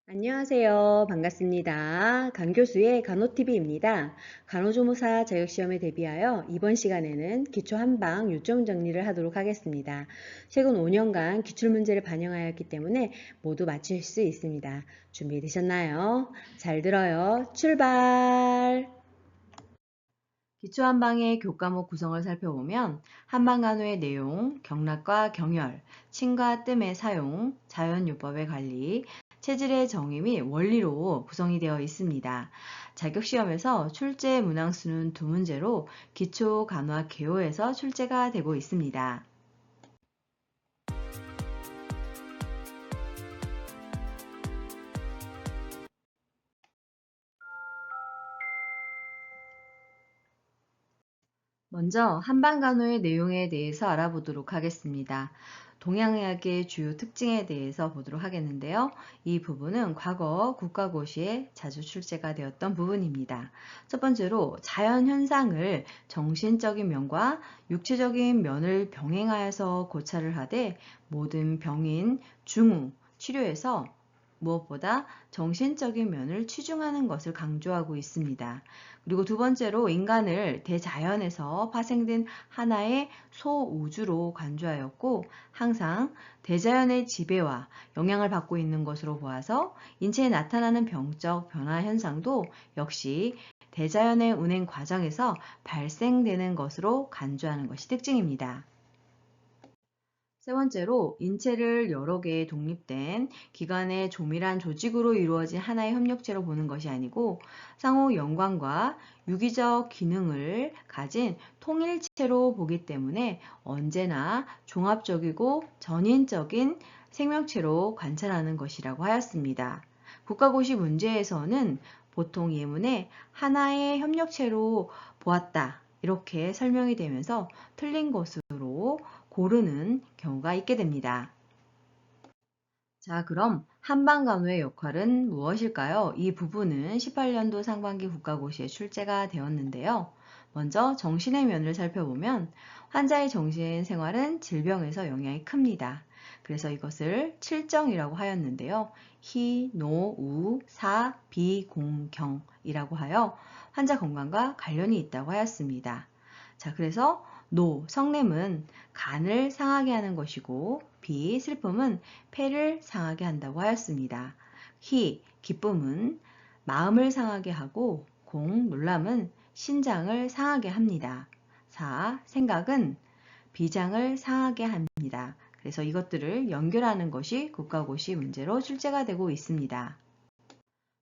안녕하세요. 반갑습니다. 강 교수의 간호TV입니다. 간호조무사 자격시험에 대비하여 이번 시간에는 기초 한방 요점 정리를 하도록 하겠습니다. 최근 5년간 기출문제를 반영하였기 때문에 모두 맞추실 수 있습니다. 준비되셨나요? 잘 들어요. 출발! 기초 한방의 교과목 구성을 살펴보면 한방간호의 내용, 경락과 경혈, 침과 뜸의 사용, 자연요법의 관리, 체질의 정의 및 원리로 구성이 되어 있습니다. 자격시험에서 출제 문항수는 2문제로 기초 간호학 개요에서 출제가 되고 있습니다. 먼저 한방간호의 내용에 대해서 알아보도록 하겠습니다. 동양의학의 주요 특징에 대해서 보도록 하겠는데요. 이 부분은 과거 국가고시에 자주 출제가 되었던 부분입니다. 첫 번째로 자연현상을 정신적인 면과 육체적인 면을 병행하여서 고찰을 하되 모든 병인 중후 치료에서 무엇보다 정신적인 면을 치중하는 것을 강조하고 있습니다. 그리고 두 번째로 인간을 대자연에서 파생된 하나의 소우주로 간주하였고 항상 대자연의 지배와 영향을 받고 있는 것으로 보아서 인체에 나타나는 병적 변화 현상도 역시 대자연의 운행 과정에서 발생되는 것으로 간주하는 것이 특징입니다. 세 번째로 인체를 여러 개의 독립된 기관의 조밀한 조직으로 이루어진 하나의 협력체로 보는 것이 아니고 상호 연관과 유기적 기능을 가진 통일체로 보기 때문에 언제나 종합적이고 전인적인 생명체로 관찰하는 것이라고 하였습니다. 국가고시 문제에서는 보통 예문에 하나의 협력체로 보았다 이렇게 설명이 되면서 틀린 것으로 고르는 경우가 있게 됩니다. 자, 그럼 한방간호의 역할은 무엇일까요? 이 부분은 18년도 상반기 국가고시에 출제가 되었는데요. 먼저 정신의 면을 살펴보면 환자의 정신 생활은 질병에서 영향이 큽니다. 그래서 이것을 칠정이라고 하였는데요. 희, 노, 우, 사, 비, 공, 경이라고 하여 환자 건강과 관련이 있다고 하였습니다. 자, 그래서 노, 성냄은 간을 상하게 하는 것이고 비, 슬픔은 폐를 상하게 한다고 하였습니다. 희, 기쁨은 마음을 상하게 하고 공, 놀람은 신장을 상하게 합니다. 사, 생각은 비장을 상하게 합니다. 그래서 이것들을 연결하는 것이 국가고시 문제로 출제가 되고 있습니다.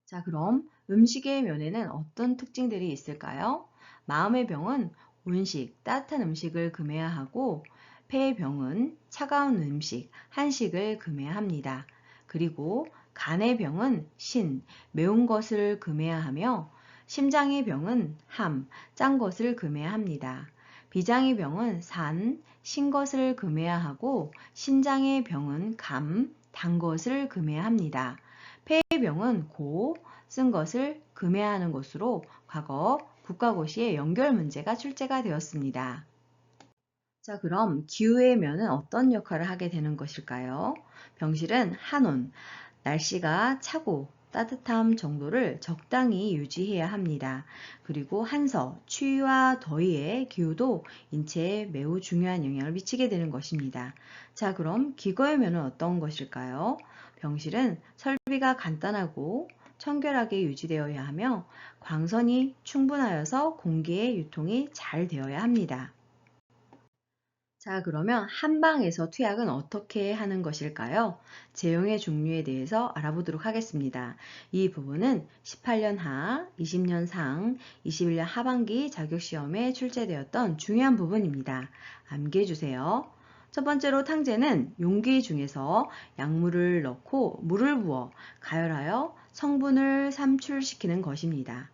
자, 그럼 음식의 면에는 어떤 특징들이 있을까요? 마음의 병은 온식, 따뜻한 음식을 금해야 하고 폐의 병은 차가운 음식, 한식을 금해야 합니다. 그리고 간의 병은 신, 매운 것을 금해야 하며 심장의 병은 함, 짠 것을 금해야 합니다. 비장의 병은 산, 신 것을 금해야 하고 신장의 병은 감, 단 것을 금해야 합니다. 폐의 병은 고, 쓴 것을 금해야 하는 것으로 과거 국가고시에 연결 문제가 출제가 되었습니다. 자, 그럼 기후의 면은 어떤 역할을 하게 되는 것일까요? 병실은 한온, 날씨가 차고 따뜻함 정도를 적당히 유지해야 합니다. 그리고 한서, 추위와 더위의 기후도 인체에 매우 중요한 영향을 미치게 되는 것입니다. 자, 그럼 기거의 면은 어떤 것일까요? 병실은 설비가 간단하고 청결하게 유지되어야 하며 광선이 충분하여서 공기의 유통이 잘 되어야 합니다. 자, 그러면 한방에서 투약은 어떻게 하는 것일까요? 제형의 종류에 대해서 알아보도록 하겠습니다. 이 부분은 18년 하, 20년 상, 21년 하반기 자격시험에 출제되었던 중요한 부분입니다. 암기해 주세요. 첫 번째로 탕제는 용기 중에서 약물을 넣고 물을 부어 가열하여 성분을 삼출시키는 것입니다.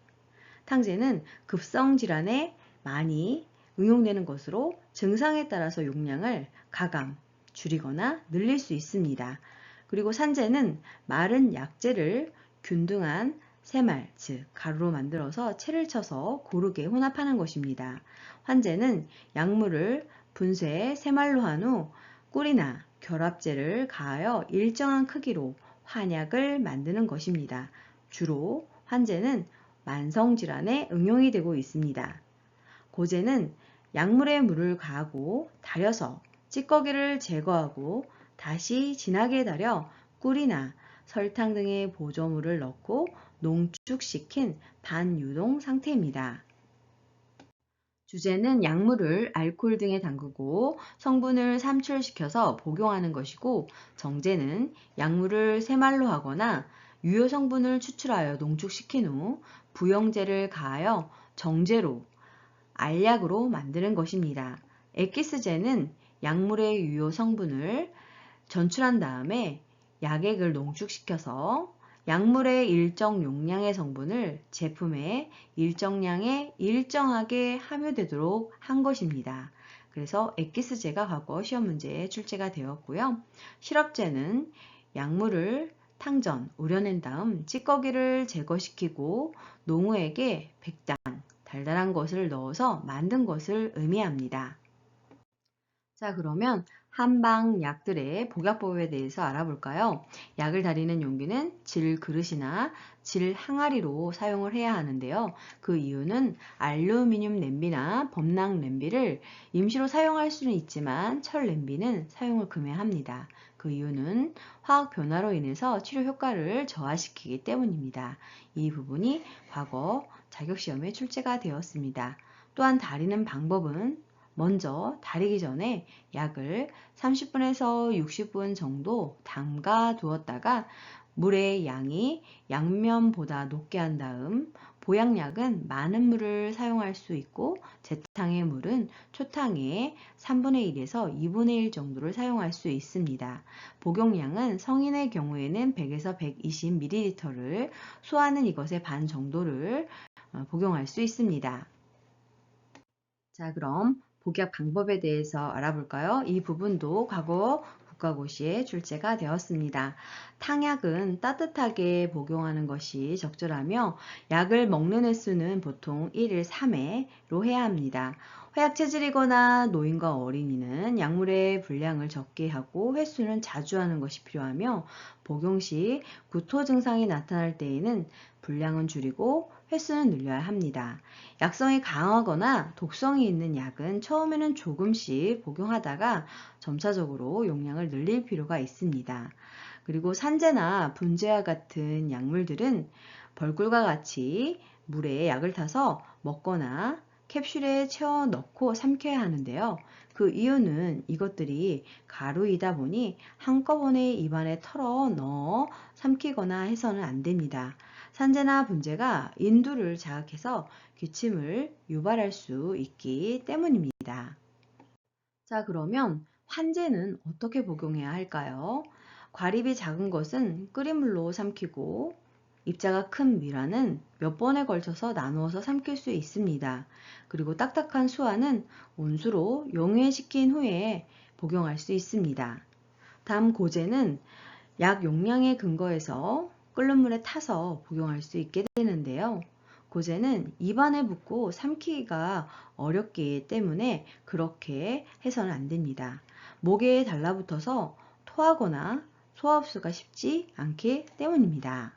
탕제는 급성질환에 많이 응용되는 것으로 증상에 따라서 용량을 가감, 줄이거나 늘릴 수 있습니다. 그리고 산제는 마른 약재를 균등한 새말, 즉 가루로 만들어서 채를 쳐서 고르게 혼합하는 것입니다. 환제는 약물을 분쇄 새말로 한 후 꿀이나 결합제를 가하여 일정한 크기로 한약을 만드는 것입니다. 주로 환제는 만성질환에 응용이 되고 있습니다. 고제는 약물에 물을 가하고 달여서 찌꺼기를 제거하고 다시 진하게 달여 꿀이나 설탕 등의 보조물을 넣고 농축시킨 반유동 상태입니다. 주제는 약물을 알코올 등에 담그고 성분을 삼출시켜서 복용하는 것이고, 정제는 약물을 세말로 하거나 유효 성분을 추출하여 농축시킨 후 부영제를 가하여 정제로 알약으로 만드는 것입니다. 엑기스제는 약물의 유효 성분을 전출한 다음에 약액을 농축시켜서 약물의 일정 용량의 성분을 제품에 일정량에 일정하게 함유되도록 한 것입니다. 그래서 엑기스제가 과거 시험 문제에 출제가 되었고요. 시럽제는 약물을 탕전, 우려낸 다음 찌꺼기를 제거시키고 농우에게 백당, 달달한 것을 넣어서 만든 것을 의미합니다. 자, 그러면 한방 약들의 복약법에 대해서 알아볼까요? 약을 다리는 용기는 질 그릇이나 질 항아리로 사용을 해야 하는데요. 그 이유는 알루미늄 냄비나 범랑 냄비를 임시로 사용할 수는 있지만 철 냄비는 사용을 금해합니다. 그 이유는 화학 변화로 인해서 치료 효과를 저하시키기 때문입니다. 이 부분이 과거 자격시험에 출제가 되었습니다. 또한 다리는 방법은 먼저 다리기 전에 약을 30분에서 60분 정도 담가 두었다가 물의 양이 양면보다 높게 한 다음, 보약약은 많은 물을 사용할 수 있고 재탕의 물은 초탕의 3분의 1에서 2분의 1 정도를 사용할 수 있습니다. 복용량은 성인의 경우에는 100에서 120ml를, 소아는 이것의 반 정도를 복용할 수 있습니다. 자, 그럼 복약 방법에 대해서 알아볼까요? 이 부분도 과거 국가고시에 출제가 되었습니다. 탕약은 따뜻하게 복용하는 것이 적절하며 약을 먹는 횟수는 보통 1일 3회로 해야 합니다. 허약 체질이거나 노인과 어린이는 약물의 분량을 적게 하고 횟수는 자주 하는 것이 필요하며, 복용 시 구토 증상이 나타날 때에는 분량은 줄이고 횟수는 늘려야 합니다. 약성이 강하거나 독성이 있는 약은 처음에는 조금씩 복용하다가 점차적으로 용량을 늘릴 필요가 있습니다. 그리고 산제나 분제와 같은 약물들은 벌꿀과 같이 물에 약을 타서 먹거나 캡슐에 채워 넣고 삼켜야 하는데요. 그 이유는 이것들이 가루이다 보니 한꺼번에 입안에 털어 넣어 삼키거나 해서는 안 됩니다. 산제나 분제가 인두를 자극해서 기침을 유발할 수 있기 때문입니다. 자, 그러면 환제는 어떻게 복용해야 할까요? 과립이 작은 것은 끓인 물로 삼키고, 입자가 큰 미라는 몇 번에 걸쳐서 나누어서 삼킬 수 있습니다. 그리고 딱딱한 수화는 온수로 용해시킨 후에 복용할 수 있습니다. 다음 고제는 약 용량에 근거해서 끓는 물에 타서 복용할 수 있게 되는데요. 고제는 입안에 붙고 삼키기가 어렵기 때문에 그렇게 해서는 안 됩니다. 목에 달라붙어서 토하거나 소화 흡수가 쉽지 않기 때문입니다.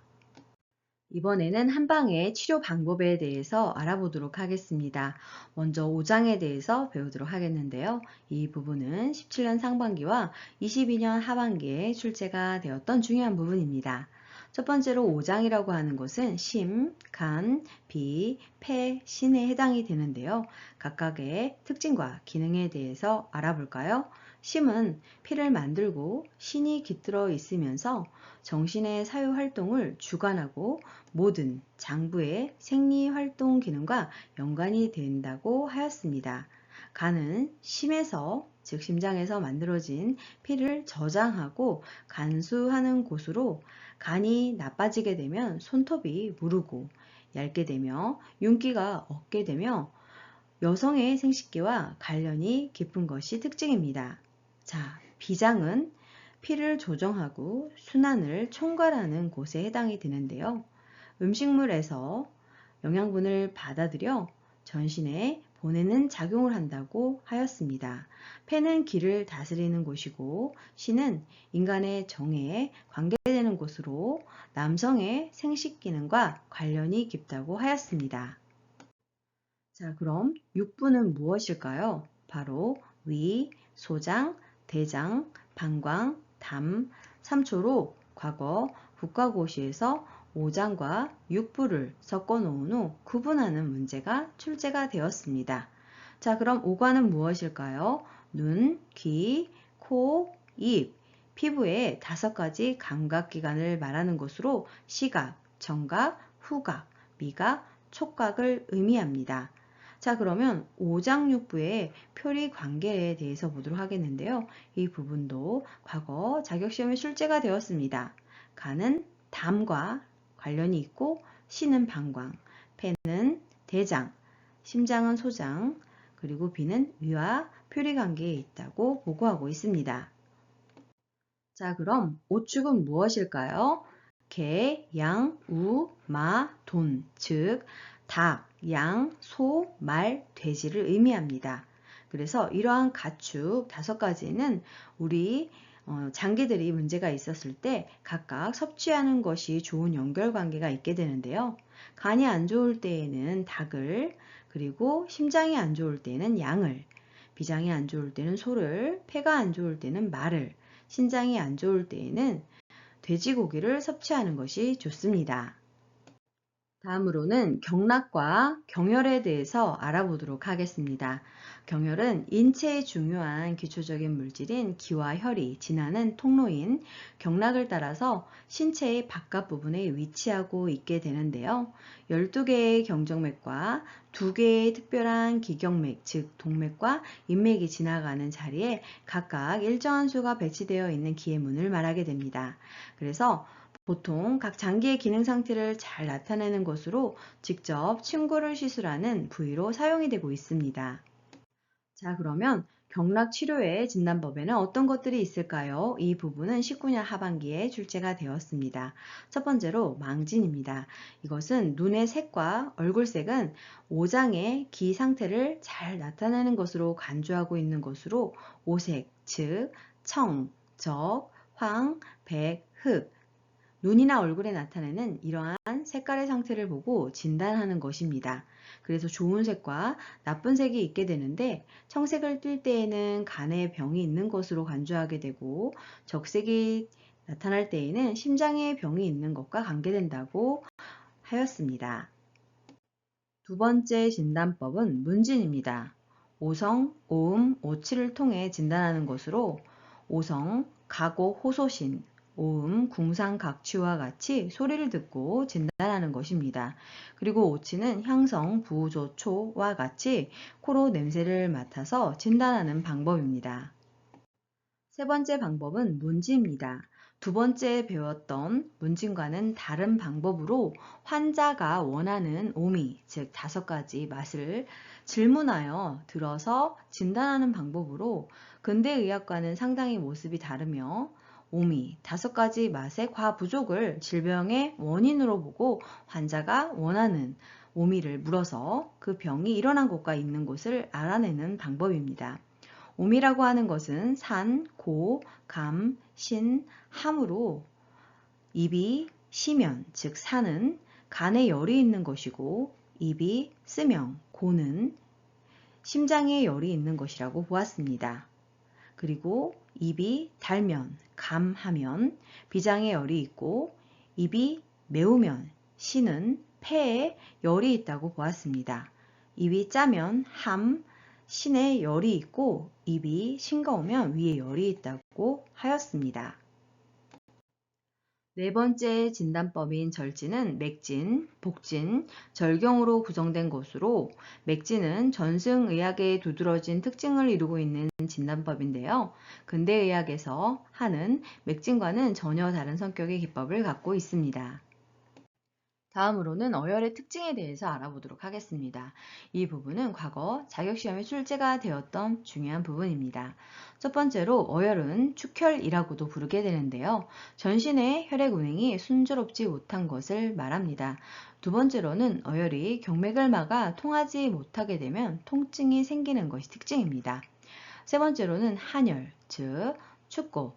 이번에는 한방의 치료 방법에 대해서 알아보도록 하겠습니다. 먼저 오장에 대해서 배우도록 하겠는데요. 이 부분은 17년 상반기와 22년 하반기에 출제가 되었던 중요한 부분입니다. 첫 번째로 오장이라고 하는 것은 심, 간, 비, 폐, 신에 해당이 되는데요. 각각의 특징과 기능에 대해서 알아볼까요? 심은 피를 만들고 신이 깃들어 있으면서 정신의 사유활동을 주관하고 모든 장부의 생리활동 기능과 연관이 된다고 하였습니다. 간은 심에서, 즉 심장에서 만들어진 피를 저장하고 간수하는 곳으로, 간이 나빠지게 되면 손톱이 무르고 얇게 되며 윤기가 없게 되며 여성의 생식기와 관련이 깊은 것이 특징입니다. 자, 비장은 피를 조정하고 순환을 총괄하는 곳에 해당이 되는데요. 음식물에서 영양분을 받아들여 전신에 보내는 작용을 한다고 하였습니다. 폐는 기를 다스리는 곳이고 신은 인간의 정에 관계되는 곳으로 남성의 생식 기능과 관련이 깊다고 하였습니다. 자, 그럼 육부는 무엇일까요? 바로 위, 소장, 대장, 방광, 담, 삼초로 과거 국가고시에서 5장과 육부를 섞어 놓은 후 구분하는 문제가 출제가 되었습니다. 자, 그럼 오관은 무엇일까요? 눈, 귀, 코, 입, 피부의 5가지 감각기관을 말하는 것으로 시각, 청각, 후각, 미각, 촉각을 의미합니다. 자, 그러면 오장육부의 표리 관계에 대해서 보도록 하겠는데요. 이 부분도 과거 자격시험에 출제가 되었습니다. 간은 담과 관련이 있고 신은 방광, 폐는 대장, 심장은 소장, 그리고 비는 위와 표리 관계에 있다고 보고하고 있습니다. 자, 그럼 오축은 무엇일까요? 개, 양, 우, 마, 돈, 즉 닭, 양, 소, 말, 돼지를 의미합니다. 그래서 이러한 가축 5가지는 우리 장기들이 문제가 있었을 때 각각 섭취하는 것이 좋은 연결관계가 있게 되는데요. 간이 안 좋을 때에는 닭을, 그리고 심장이 안 좋을 때는 양을, 비장이 안 좋을 때는 소를, 폐가 안 좋을 때는 말을, 신장이 안 좋을 때에는 돼지고기를 섭취하는 것이 좋습니다. 다음으로는 경락과 경혈에 대해서 알아보도록 하겠습니다. 경혈은 인체의 중요한 기초적인 물질인 기와 혈이 지나는 통로인 경락을 따라서 신체의 바깥 부분에 위치하고 있게 되는데요. 12개의 경정맥과 2개의 특별한 기경맥, 즉 동맥과 인맥이 지나가는 자리에 각각 일정한 수가 배치되어 있는 기의 문을 말하게 됩니다. 그래서 보통 각 장기의 기능 상태를 잘 나타내는 것으로 직접 침구를 시술하는 부위로 사용이 되고 있습니다. 자, 그러면 경락 치료의 진단법에는 어떤 것들이 있을까요? 이 부분은 19년 하반기에 출제가 되었습니다. 첫 번째로 망진입니다. 이것은 눈의 색과 얼굴색은 오장의 기 상태를 잘 나타내는 것으로 간주하고 있는 것으로 오색, 즉 청, 적, 황, 백, 흑, 눈이나 얼굴에 나타내는 이러한 색깔의 상태를 보고 진단하는 것입니다. 그래서 좋은 색과 나쁜 색이 있게 되는데 청색을 띨 때에는 간에 병이 있는 것으로 간주하게 되고 적색이 나타날 때에는 심장에 병이 있는 것과 관계된다고 하였습니다. 두 번째 진단법은 문진입니다. 오성, 오음, 오치를 통해 진단하는 것으로 오성, 가고, 호소신, 오음, 궁상, 각취와 같이 소리를 듣고 진단하는 것입니다. 그리고 오치는 향성, 부조, 초와 같이 코로 냄새를 맡아서 진단하는 방법입니다. 세 번째 방법은 문지입니다. 두 번째 배웠던 문진과는 다른 방법으로 환자가 원하는 오미, 즉 5가지 맛을 질문하여 들어서 진단하는 방법으로 근대의학과는 상당히 모습이 다르며 오미, 5가지 맛의 과부족을 질병의 원인으로 보고 환자가 원하는 오미를 물어서 그 병이 일어난 곳과 있는 곳을 알아내는 방법입니다. 오미라고 하는 것은 산, 고, 감, 신, 함으로 입이 시면, 즉 산은 간에 열이 있는 것이고 입이 쓰면, 고는 심장에 열이 있는 것이라고 보았습니다. 그리고 입이 달면, 감하면 비장에 열이 있고 입이 매우면, 신은 폐에 열이 있다고 보았습니다. 입이 짜면 함, 신에 열이 있고 입이 싱거우면 위에 열이 있다고 하였습니다. 네 번째 진단법인 절진은 맥진, 복진, 절경으로 구성된 것으로 맥진은 전승의학의 두드러진 특징을 이루고 있는 진단법인데요. 근대의학에서 하는 맥진과는 전혀 다른 성격의 기법을 갖고 있습니다. 다음으로는 어열의 특징에 대해서 알아보도록 하겠습니다. 이 부분은 과거 자격시험에 출제가 되었던 중요한 부분입니다. 첫 번째로 어열은 축혈이라고도 부르게 되는데요. 전신의 혈액 운행이 순조롭지 못한 것을 말합니다. 두 번째로는 어열이 경맥을 막아 통하지 못하게 되면 통증이 생기는 것이 특징입니다. 세 번째로는 한열, 즉 춥고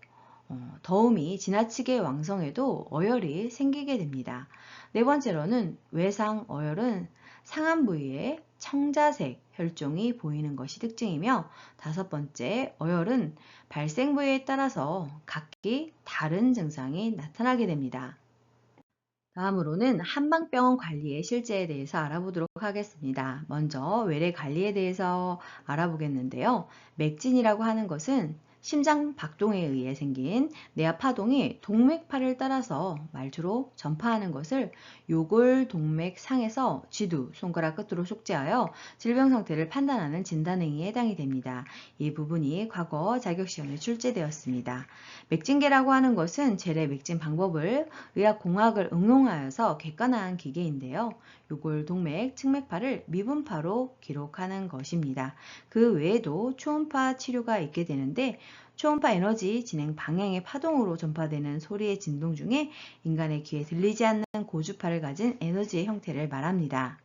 더움이 지나치게 왕성해도 어열이 생기게 됩니다. 네 번째로는 외상 어열은 상안 부위에 청자색 혈종이 보이는 것이 특징이며, 다섯 번째 어열은 발생 부위에 따라서 각기 다른 증상이 나타나게 됩니다. 다음으로는 한방병원 관리의 실제에 대해서 알아보도록 하겠습니다. 먼저 외래 관리에 대해서 알아보겠는데요. 맥진이라고 하는 것은 심장 박동에 의해 생긴 뇌하 파동이 동맥파를 따라서 말주로 전파하는 것을 요골동맥상에서 쥐두, 손가락 끝으로 속재하여 질병 상태를 판단하는 진단행위에 해당이 됩니다. 이 부분이 과거 자격시험에 출제되었습니다. 맥진계라고 하는 것은 재래 맥진 방법을 의학공학을 응용하여서 객관화한 기계인데요. 요골동맥, 측맥파를 미분파로 기록하는 것입니다. 그 외에도 초음파 치료가 있게 되는데, 초음파 에너지 진행 방향의 파동으로 전파되는 소리의 진동 중에 인간의 귀에 들리지 않는 고주파를 가진 에너지의 형태를 말합니다.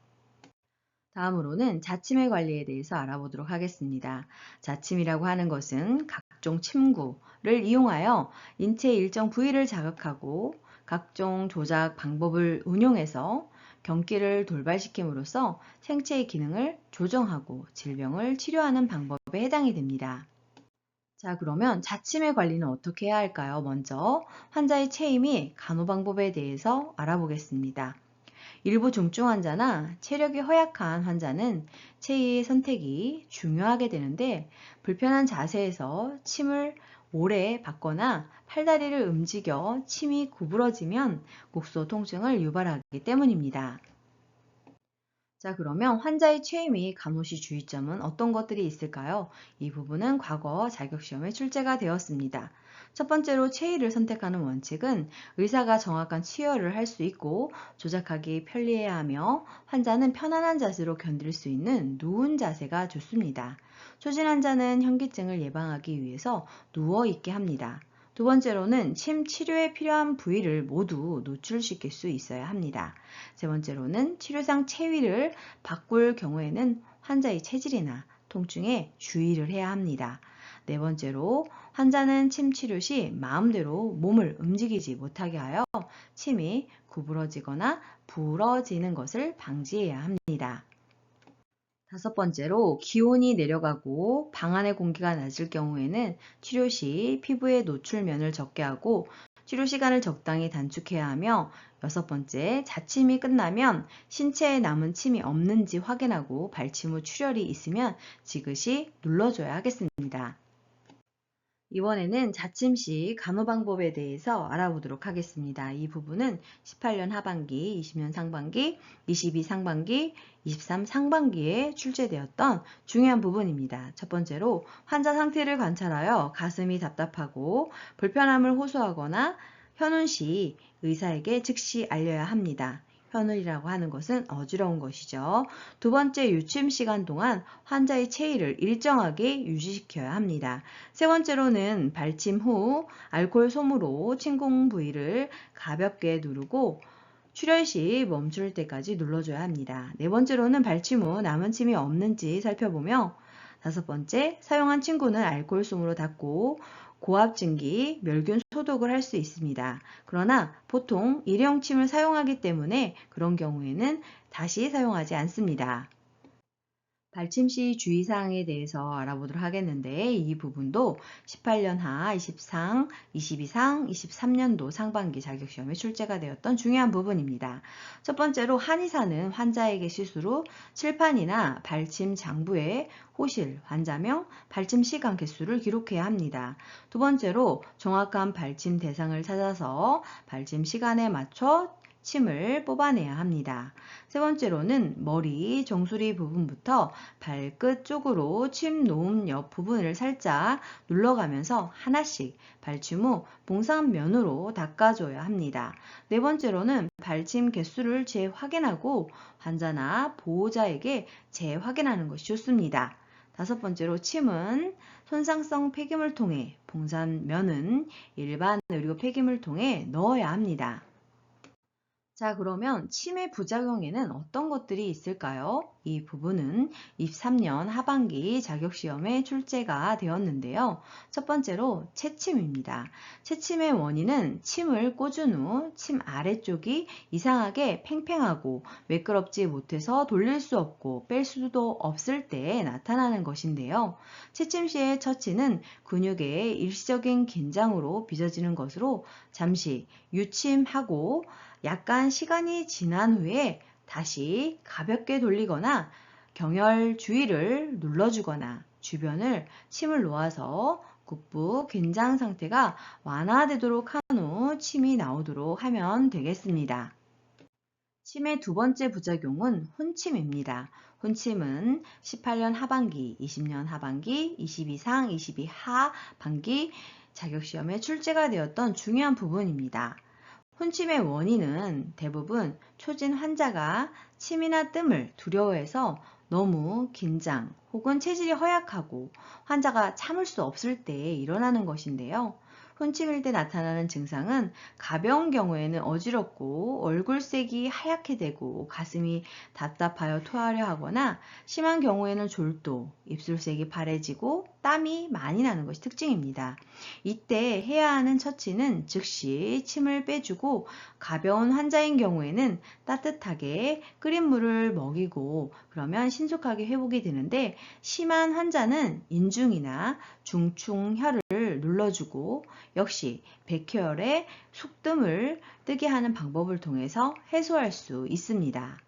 다음으로는 자침의 관리에 대해서 알아보도록 하겠습니다. 자침이라고 하는 것은 각종 침구를 이용하여 인체의 일정 부위를 자극하고 각종 조작 방법을 운용해서 경기를 돌발시킴으로써 생체의 기능을 조정하고 질병을 치료하는 방법에 해당이 됩니다. 자, 그러면 자침의 관리는 어떻게 해야 할까요? 먼저 환자의 체위 및 간호 방법에 대해서 알아보겠습니다. 일부 중증 환자나 체력이 허약한 환자는 체위의 선택이 중요하게 되는데, 불편한 자세에서 침을 오래 받거나 팔다리를 움직여 침이 구부러지면 곡소 통증을 유발하기 때문입니다. 자, 그러면 환자의 체위 및 간호시 주의점은 어떤 것들이 있을까요? 이 부분은 과거 자격시험에 출제가 되었습니다. 첫 번째로 체위를 선택하는 원칙은 의사가 정확한 치료를 할 수 있고 조작하기 편리해야 하며, 환자는 편안한 자세로 견딜 수 있는 누운 자세가 좋습니다. 초진 환자는 현기증을 예방하기 위해서 누워 있게 합니다. 두 번째로는 침 치료에 필요한 부위를 모두 노출시킬 수 있어야 합니다. 세 번째로는 치료상 체위를 바꿀 경우에는 환자의 체질이나 통증에 주의를 해야 합니다. 네 번째로 환자는 침 치료 시 마음대로 몸을 움직이지 못하게 하여 침이 구부러지거나 부러지는 것을 방지해야 합니다. 다섯 번째로 기온이 내려가고 방 안의 공기가 낮을 경우에는 치료 시 피부의 노출면을 적게 하고 치료 시간을 적당히 단축해야 하며, 여섯 번째, 자침이 끝나면 신체에 남은 침이 없는지 확인하고 발침 후 출혈이 있으면 지그시 눌러줘야 하겠습니다. 이번에는 자침 시 간호 방법에 대해서 알아보도록 하겠습니다. 이 부분은 18년 하반기, 20년 상반기, 22 상반기, 23 상반기에 출제되었던 중요한 부분입니다. 첫 번째로 환자 상태를 관찰하여 가슴이 답답하고 불편함을 호소하거나 현운 시 의사에게 즉시 알려야 합니다. 현울이라고 하는 것은 어지러운 것이죠. 두 번째, 유침 시간 동안 환자의 체위를 일정하게 유지시켜야 합니다. 세 번째로는 발침 후 알코올 솜으로 침공 부위를 가볍게 누르고 출혈 시 멈출 때까지 눌러줘야 합니다. 네 번째로는 발침 후 남은 침이 없는지 살펴보며, 다섯 번째, 사용한 침구는 알코올 솜으로 닦고 고압증기, 멸균 소독을 할 수 있습니다. 그러나 보통 일회용 침을 사용하기 때문에 그런 경우에는 다시 사용하지 않습니다. 발침 시 주의사항에 대해서 알아보도록 하겠는데, 이 부분도 18년 하, 23, 22상, 23년도 상반기 자격시험에 출제가 되었던 중요한 부분입니다. 첫 번째로 한의사는 환자에게 시술 후 칠판이나 발침 장부에 호실, 환자명, 발침 시간 개수를 기록해야 합니다. 두 번째로 정확한 발침 대상을 찾아서 발침 시간에 맞춰 침을 뽑아내야 합니다. 세 번째로는 머리, 정수리 부분부터 발끝 쪽으로 침 놓음 옆 부분을 살짝 눌러가면서 하나씩 발침 후 봉상면으로 닦아줘야 합니다. 네 번째로는 발침 개수를 재확인하고 환자나 보호자에게 재확인하는 것이 좋습니다. 다섯 번째로 침은 손상성 폐기물 통에, 봉산면은 일반 의료 폐기물 통에 넣어야 합니다. 자, 그러면 치매 부작용에는 어떤 것들이 있을까요? 이 부분은 23년 하반기 자격시험에 출제가 되었는데요. 첫 번째로 채침입니다. 채침의 원인은 침을 꽂은 후 침 아래쪽이 이상하게 팽팽하고 매끄럽지 못해서 돌릴 수 없고 뺄 수도 없을 때 나타나는 것인데요. 채침 시의 처치는 근육의 일시적인 긴장으로 빚어지는 것으로 잠시 유침하고 약간 시간이 지난 후에 다시 가볍게 돌리거나 경혈 주위를 눌러주거나 주변을 침을 놓아서 국부 긴장 상태가 완화되도록 한 후 침이 나오도록 하면 되겠습니다. 침의 두 번째 부작용은 혼침입니다. 혼침은 18년 하반기, 20년 하반기, 22상, 22하 반기 자격시험에 출제가 되었던 중요한 부분입니다. 혼침의 원인은 대부분 초진 환자가 침이나 뜸을 두려워해서 너무 긴장 혹은 체질이 허약하고 환자가 참을 수 없을 때 일어나는 것인데요. 혼침일 때 나타나는 증상은 가벼운 경우에는 어지럽고 얼굴색이 하얗게 되고 가슴이 답답하여 토하려 하거나 심한 경우에는 졸도, 입술색이 파래지고 땀이 많이 나는 것이 특징입니다. 이때 해야 하는 처치는 즉시 침을 빼주고 가벼운 환자인 경우에는 따뜻하게 끓인 물을 먹이고 그러면 신속하게 회복이 되는데 심한 환자는 인중이나 중충혈을 눌러주고 역시 백혈의 속뜸을 뜨게 하는 방법을 통해서 해소할 수 있습니다.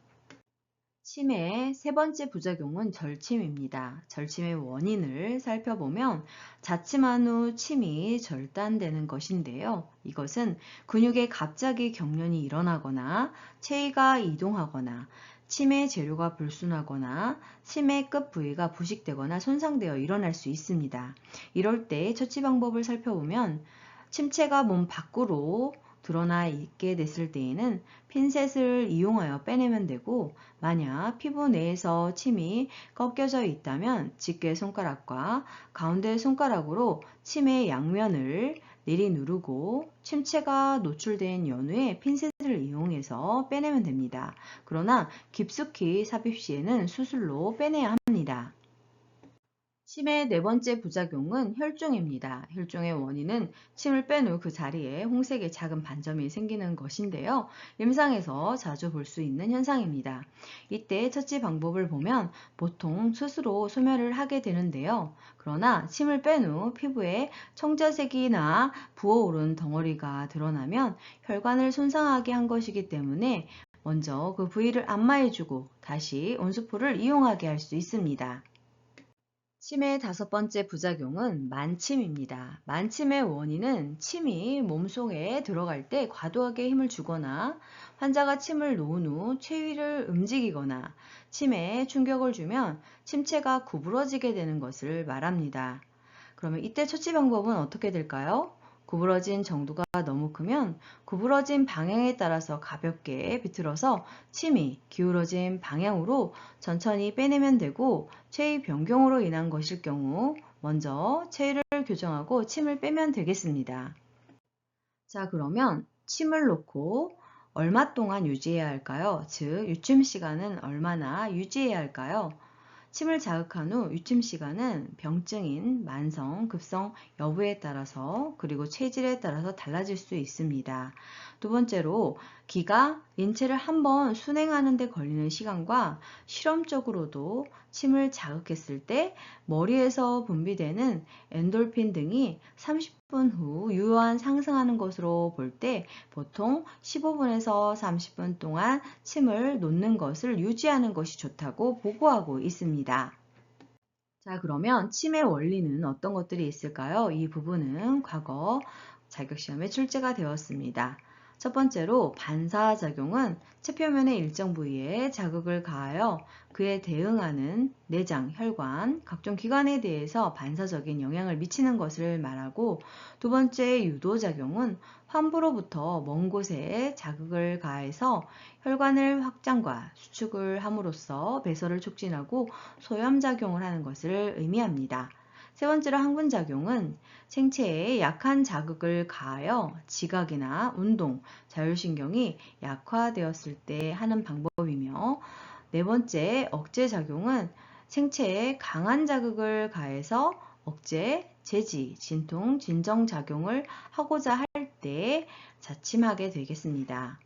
침의 세 번째 부작용은 절침입니다. 절침의 원인을 살펴보면 자침한 후 침이 절단되는 것인데요. 이것은 근육에 갑자기 경련이 일어나거나 체위가 이동하거나 침의 재료가 불순하거나 침의 끝 부위가 부식되거나 손상되어 일어날 수 있습니다. 이럴 때 처치 방법을 살펴보면 침체가 몸 밖으로 드러나 있게 됐을 때에는 핀셋을 이용하여 빼내면 되고 만약 피부 내에서 침이 꺾여져 있다면 집게 손가락과 가운데 손가락으로 침의 양면을 내리 누르고 침체가 노출된 연후에 핀셋을 이용해서 빼내면 됩니다. 그러나 깊숙이 삽입 시에는 수술로 빼내야 합니다. 침의 네 번째 부작용은 혈종입니다. 혈종의 원인은 침을 뺀 후 그 자리에 홍색의 작은 반점이 생기는 것인데요. 임상에서 자주 볼 수 있는 현상입니다. 이때 처치 방법을 보면 보통 스스로 소멸을 하게 되는데요. 그러나 침을 뺀 후 피부에 청자색이나 부어오른 덩어리가 드러나면 혈관을 손상하게 한 것이기 때문에 먼저 그 부위를 안마해주고 다시 온수포를 이용하게 할 수 있습니다. 침의 다섯 번째 부작용은 만침입니다. 만침의 원인은 침이 몸속에 들어갈 때 과도하게 힘을 주거나 환자가 침을 놓은 후 체위를 움직이거나 침에 충격을 주면 침체가 구부러지게 되는 것을 말합니다. 그러면 이때 처치 방법은 어떻게 될까요? 구부러진 정도가 너무 크면 구부러진 방향에 따라서 가볍게 비틀어서 침이 기울어진 방향으로 천천히 빼내면 되고 체위 변경으로 인한 것일 경우 먼저 체위를 교정하고 침을 빼면 되겠습니다. 자, 그러면 침을 놓고 얼마 동안 유지해야 할까요? 즉, 유침 시간은 얼마나 유지해야 할까요? 침을 자극한 후 유침 시간은 병증인 만성, 급성 여부에 따라서 그리고 체질에 따라서 달라질 수 있습니다. 두 번째로 기가 인체를 한번 순행하는 데 걸리는 시간과 실험적으로도 침을 자극했을 때 머리에서 분비되는 엔돌핀 등이 30분 후 유효한 상승하는 것으로 볼 때 보통 15분에서 30분 동안 침을 놓는 것을 유지하는 것이 좋다고 보고하고 있습니다. 자, 그러면 침의 원리는 어떤 것들이 있을까요? 이 부분은 과거 자격시험에 출제가 되었습니다. 첫 번째로 반사작용은 체표면의 일정 부위에 자극을 가하여 그에 대응하는 내장, 혈관, 각종 기관에 대해서 반사적인 영향을 미치는 것을 말하고, 두 번째 유도작용은 환부로부터 먼 곳에 자극을 가해서 혈관을 확장과 수축을 함으로써 배설을 촉진하고 소염작용을 하는 것을 의미합니다. 세 번째로 항분작용은 생체에 약한 자극을 가하여 지각이나 운동, 자율신경이 약화되었을 때 하는 방법이며, 네 번째 억제작용은 생체에 강한 자극을 가해서 억제, 제지, 진통, 진정작용을 하고자 할 때 자침하게 되겠습니다.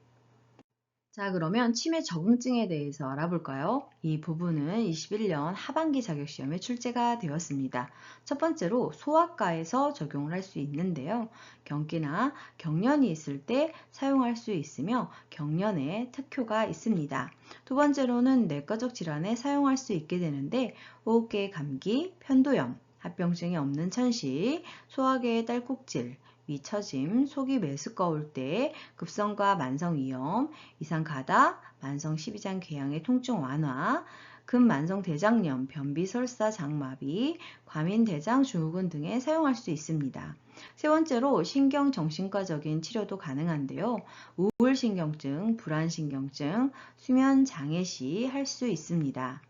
자, 그러면 치매 적응증에 대해서 알아볼까요? 이 부분은 21년 하반기 자격시험에 출제가 되었습니다. 첫 번째로 소아과에서 적용을 할 수 있는데요. 경기나 경련이 있을 때 사용할 수 있으며 경련에 특효가 있습니다. 두 번째로는 내과적 질환에 사용할 수 있게 되는데, 호흡기의 감기, 편도염, 합병증이 없는 천식, 소화계의 딸꾹질, 위 처짐, 속이 메스꺼울 때, 급성과 만성위염, 이상가다, 만성 십이장 궤양의 통증 완화, 근만성 대장염, 변비 설사 장마비, 과민 대장 증후군 등에 사용할 수 있습니다. 세 번째로 신경정신과적인 치료도 가능한데요. 우울신경증, 불안신경증, 수면장애 시 할 수 있습니다.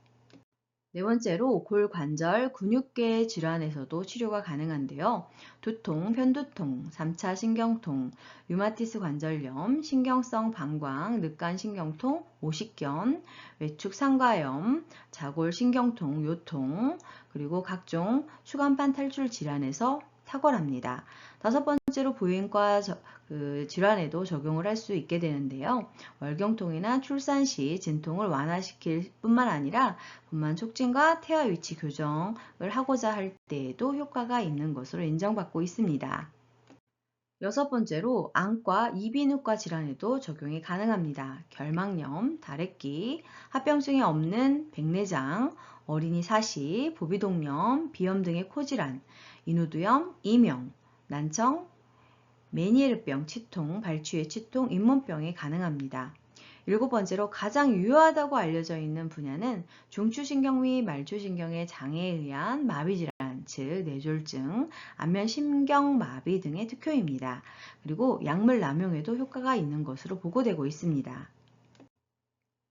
네 번째로 골관절 근육계 질환에서도 치료가 가능한데요. 두통, 편두통, 3차 신경통, 류마티스 관절염, 신경성 방광, 늑간신경통, 오십견, 외축 상가염, 자골 신경통, 요통, 그리고 각종 추간판 탈출 질환에서 탁월합니다. 다섯 번째로 부인과 질환에도 적용을 할 수 있게 되는데요. 월경통이나 출산 시 진통을 완화시킬 뿐만 아니라 분만 촉진과 태아 위치 교정을 하고자 할 때에도 효과가 있는 것으로 인정받고 있습니다. 여섯 번째로 안과 이비인후과 질환에도 적용이 가능합니다. 결막염, 다래끼, 합병증이 없는 백내장, 어린이 사시, 부비동염, 비염 등의 코질환, 인후두염, 이명, 난청, 메니에르병, 치통, 발치의 치통, 잇몸병이 가능합니다. 일곱 번째로 가장 유효하다고 알려져 있는 분야는 중추신경 및 말초신경의 장애에 의한 마비질환, 즉 뇌졸중, 안면신경마비 등의 특효입니다. 그리고 약물 남용에도 효과가 있는 것으로 보고되고 있습니다.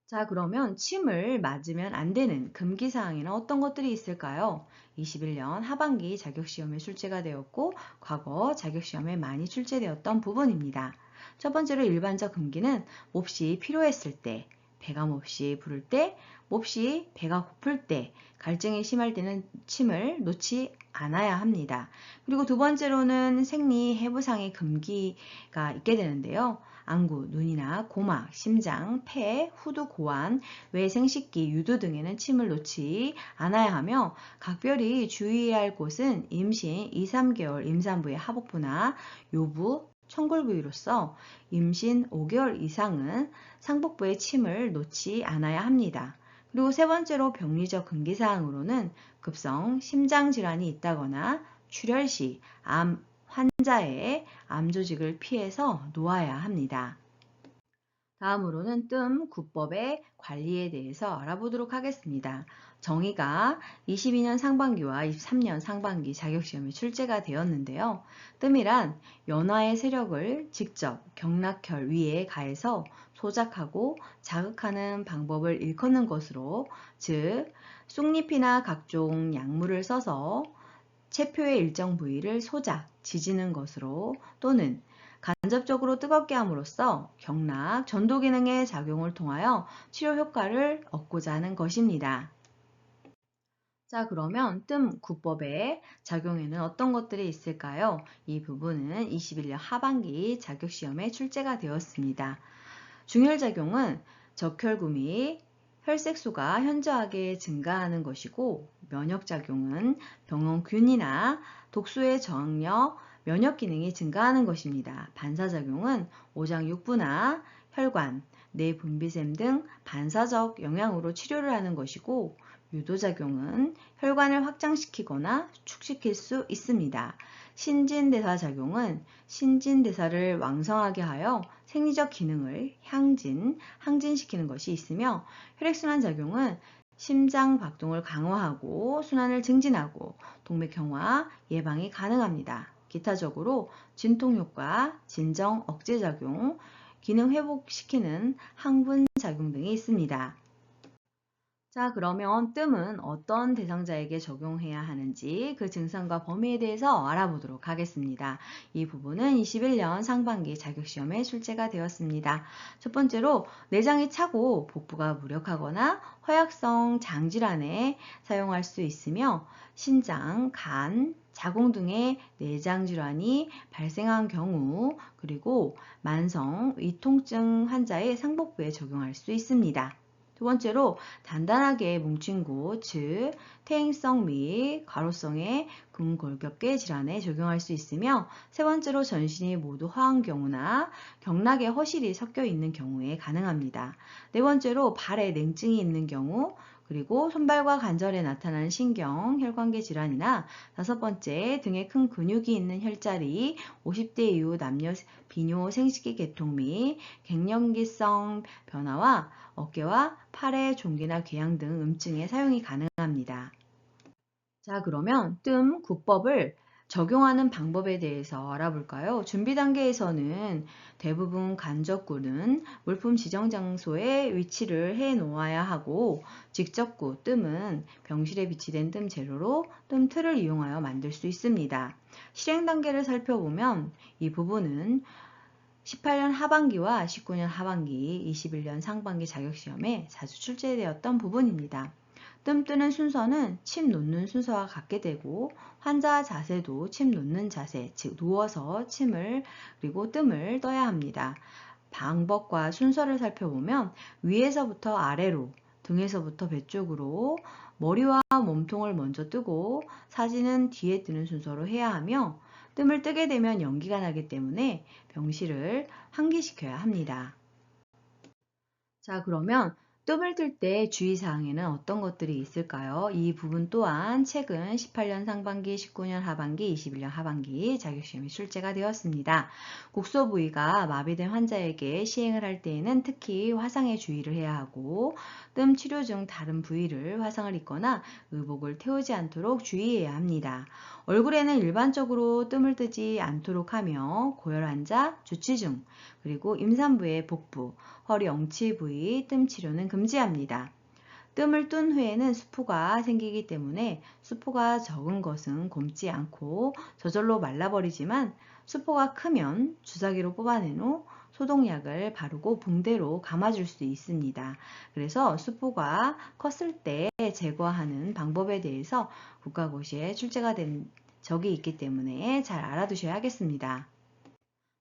자, 그러면 침을 맞으면 안 되는 금기사항에는 어떤 것들이 있을까요? 21년 하반기 자격시험에 출제가 되었고, 과거 자격시험에 많이 출제되었던 부분입니다. 첫 번째로 일반적 금기는 몹시 필요했을 때, 배가 몹시 부를 때, 몹시 배가 고플 때, 갈증이 심할 때는 침을 놓지 않아야 합니다. 그리고 두 번째로는 생리 해부상의 금기가 있게 되는데요. 안구, 눈이나 고막, 심장, 폐, 후두, 고환, 외 생식기, 유두 등에는 침을 놓지 않아야 하며, 각별히 주의해야 할 곳은 임신 2, 3개월 임산부의 하복부나 요부, 청골 부위로서 임신 5개월 이상은 상복부에 침을 놓지 않아야 합니다. 그리고 세 번째로 병리적 금기사항으로는 급성 심장질환이 있다거나 출혈 시 암 환자의 암 조직을 피해서 놓아야 합니다. 다음으로는 뜸 구법의 관리에 대해서 알아보도록 하겠습니다. 정의가 22년 상반기와 23년 상반기 자격시험에 출제가 되었는데요. 뜸이란 연화의 세력을 직접 경락혈 위에 가해서 소작하고 자극하는 방법을 일컫는 것으로, 즉 쑥잎이나 각종 약물을 써서 체표의 일정 부위를 소작, 지지는 것으로, 또는 간접적으로 뜨겁게 함으로써 경락, 전도 기능의 작용을 통하여 치료 효과를 얻고자 하는 것입니다. 자, 그러면 뜸 구법의 작용에는 어떤 것들이 있을까요? 이 부분은 21년 하반기 자격시험에 출제가 되었습니다. 중혈작용은 적혈구 및 혈색소가 현저하게 증가하는 것이고, 면역작용은 병원균이나 독소의 저항력, 면역 기능이 증가하는 것입니다. 반사작용은 오장육부나 혈관, 뇌분비샘 등 반사적 영향으로 치료를 하는 것이고, 유도작용은 혈관을 확장시키거나 축시킬 수 있습니다. 신진대사 작용은 신진대사를 왕성하게 하여 생리적 기능을 항진시키는 것이 있으며, 혈액순환 작용은 심장 박동을 강화하고 순환을 증진하고 동맥경화 예방이 가능합니다. 기타적으로 진통 효과, 진정 억제 작용, 기능 회복시키는 항분 작용 등이 있습니다. 자, 그러면 뜸은 어떤 대상자에게 적용해야 하는지 그 증상과 범위에 대해서 알아보도록 하겠습니다. 이 부분은 21년 상반기 자격시험에 출제가 되었습니다. 첫 번째로 내장이 차고 복부가 무력하거나 허약성 장질환에 사용할 수 있으며, 신장, 간, 자궁 등의 내장질환이 발생한 경우, 그리고 만성 위통증 환자의 상복부에 적용할 수 있습니다. 두 번째로 단단하게 뭉친 곳, 즉 퇴행성 및 가로성의 근골격계 질환에 적용할 수 있으며, 세 번째로 전신이 모두 허한 경우나 경락에 허실이 섞여 있는 경우에 가능합니다. 네 번째로 발에 냉증이 있는 경우, 그리고 손발과 관절에 나타나는 신경, 혈관계 질환이나, 다섯 번째 등에 큰 근육이 있는 혈자리, 50대 이후 남녀 비뇨 생식기 계통 및 갱년기성 변화와 어깨와 팔의 종기나 궤양 등 음증에 사용이 가능합니다. 자, 그러면 뜸 구법을 적용하는 방법에 대해서 알아볼까요? 준비 단계에서는 대부분 간접구는 물품 지정 장소에 위치를 해 놓아야 하고, 직접구 뜸은 병실에 비치된 뜸 재료로 뜸 틀을 이용하여 만들 수 있습니다. 실행 단계를 살펴보면 이 부분은 18년 하반기와 19년 하반기, 21년 상반기 자격시험에 자주 출제되었던 부분입니다. 뜸 뜨는 순서는 침 놓는 순서와 같게 되고, 환자 자세도 침 놓는 자세, 즉 누워서 침을 그리고 뜸을 떠야 합니다. 방법과 순서를 살펴보면 위에서부터 아래로, 등에서부터 배 쪽으로, 머리와 몸통을 먼저 뜨고 사진은 뒤에 뜨는 순서로 해야 하며, 뜸을 뜨게 되면 연기가 나기 때문에 병실을 환기시켜야 합니다. 자, 그러면 뜸을 뜰 때 주의사항에는 어떤 것들이 있을까요? 이 부분 또한 최근 18년 상반기, 19년 하반기, 21년 하반기 자격시험에 출제가 되었습니다. 국소 부위가 마비된 환자에게 시행을 할 때에는 특히 화상에 주의를 해야 하고, 뜸 치료 중 다른 부위를 화상을 입거나 의복을 태우지 않도록 주의해야 합니다. 얼굴에는 일반적으로 뜸을 뜨지 않도록 하며, 고열 환자, 주치 중, 그리고 임산부의 복부, 허리 엉치 부위 뜸 치료는 금지합니다. 뜸을 뜬 후에는 수포가 생기기 때문에 수포가 적은 것은 곪지 않고 저절로 말라버리지만, 수포가 크면 주사기로 뽑아낸 후 소독약을 바르고 붕대로 감아줄 수 있습니다. 그래서 수포가 컸을 때 제거하는 방법에 대해서 국가고시에 출제가 된 적이 있기 때문에 잘 알아두셔야겠습니다.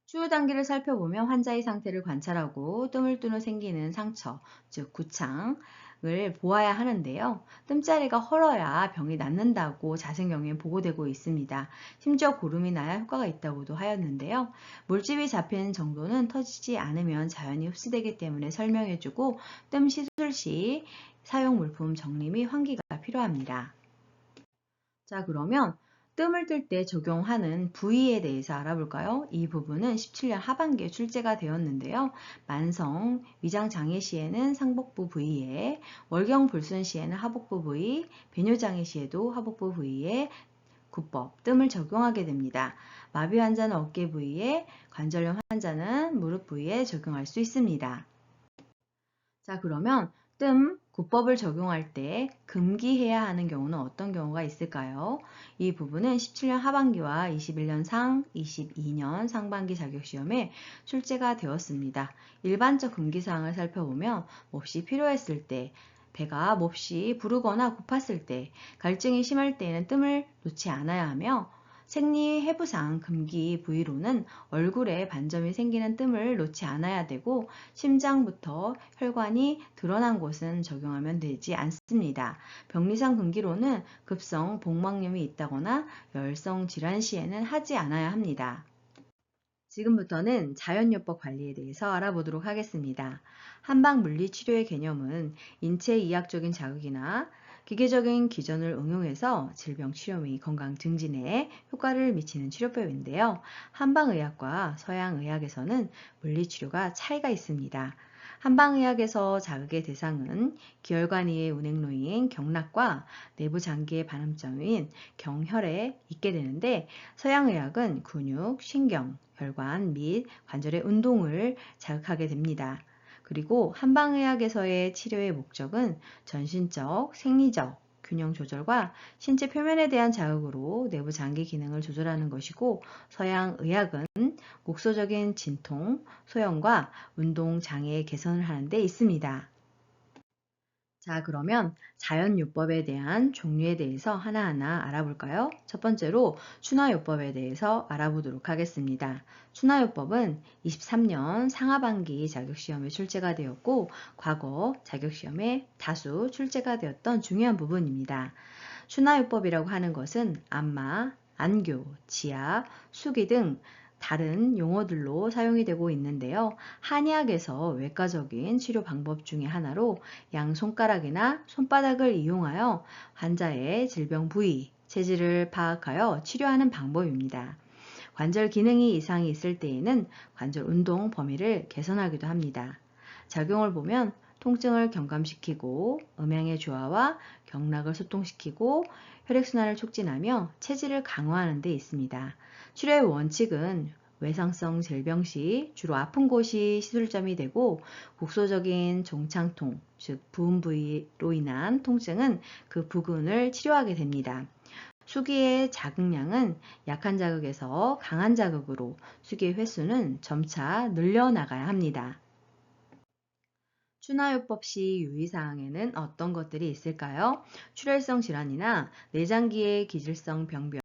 추후 단계를 살펴보면 환자의 상태를 관찰하고 뜸을 뜬 후 생기는 상처, 즉 구창을 보아야 하는데요. 뜸자리가 헐어야 병이 낫는다고 자생경에 보고되고 있습니다. 심지어 고름이 나야 효과가 있다고도 하였는데요. 물집이 잡히는 정도는 터지지 않으면 자연히 흡수되기 때문에 설명해주고, 뜸 시술 시 사용 물품 정리 및 환기가 필요합니다. 자, 그러면 뜸을 뜰 때 적용하는 부위에 대해서 알아볼까요? 이 부분은 17년 하반기에 출제가 되었는데요. 만성 위장장애 시에는 상복부 부위에, 월경불순 시에는 하복부 부위, 배뇨장애 시에도 하복부 부위에 구법, 뜸을 적용하게 됩니다. 마비 환자는 어깨 부위에, 관절염 환자는 무릎 부위에 적용할 수 있습니다. 자, 그러면 뜸 구법을 적용할 때 금기해야 하는 경우는 어떤 경우가 있을까요? 이 부분은 17년 하반기와 21년 22년 상반기 자격시험에 출제가 되었습니다. 일반적 금기사항을 살펴보면 몹시 필요했을 때, 배가 몹시 부르거나 고팠을 때, 갈증이 심할 때에는 뜸을 놓지 않아야 하며, 생리해부상 금기 부위로는 얼굴에 반점이 생기는 뜸을 놓지 않아야 되고, 심장부터 혈관이 드러난 곳은 적용하면 되지 않습니다. 병리상 금기로는 급성 복막염이 있다거나 열성 질환 시에는 하지 않아야 합니다. 지금부터는 자연요법 관리에 대해서 알아보도록 하겠습니다. 한방 물리치료의 개념은 인체 이학적인 자극이나 기계적인 기전을 응용해서 질병 치료 및 건강 증진에 효과를 미치는 치료법인데요. 한방의학과 서양의학에서는 물리치료가 차이가 있습니다. 한방의학에서 자극의 대상은 기혈관 위의 운행로인 경락과 내부 장기의 반응점인 경혈에 있게 되는데, 서양의학은 근육, 신경, 혈관 및 관절의 운동을 자극하게 됩니다. 그리고 한방의학에서의 치료의 목적은 전신적, 생리적 균형 조절과 신체 표면에 대한 자극으로 내부 장기 기능을 조절하는 것이고, 서양의학은 국소적인 진통, 소염과 운동 장애 개선을 하는 데 있습니다. 자, 그러면 자연요법에 대한 종류에 대해서 하나하나 알아볼까요? 첫 번째로 추나요법에 대해서 알아보도록 하겠습니다. 추나요법은 23년 상하반기 자격시험에 출제가 되었고, 과거 자격시험에 다수 출제가 되었던 중요한 부분입니다. 추나요법이라고 하는 것은 안마, 안교, 지압, 수기 등 다른 용어들로 사용이 되고 있는데요. 한의학에서 외과적인 치료 방법 중에 하나로 양 손가락이나 손바닥을 이용하여 환자의 질병 부위, 체질을 파악하여 치료하는 방법입니다. 관절 기능이 이상이 있을 때에는 관절 운동 범위를 개선하기도 합니다. 작용을 보면 통증을 경감시키고 음양의 조화와 경락을 소통시키고 혈액순환을 촉진하며 체질을 강화하는 데 있습니다. 치료의 원칙은 외상성 질병 시 주로 아픈 곳이 시술점이 되고, 국소적인 종창통, 즉 부은 부위로 인한 통증은 그 부근을 치료하게 됩니다. 수기의 자극량은 약한 자극에서 강한 자극으로 수기의 횟수는 점차 늘려나가야 합니다. 추나요법 시 유의사항에는 어떤 것들이 있을까요? 출혈성 질환이나 내장기의 기질성 병변,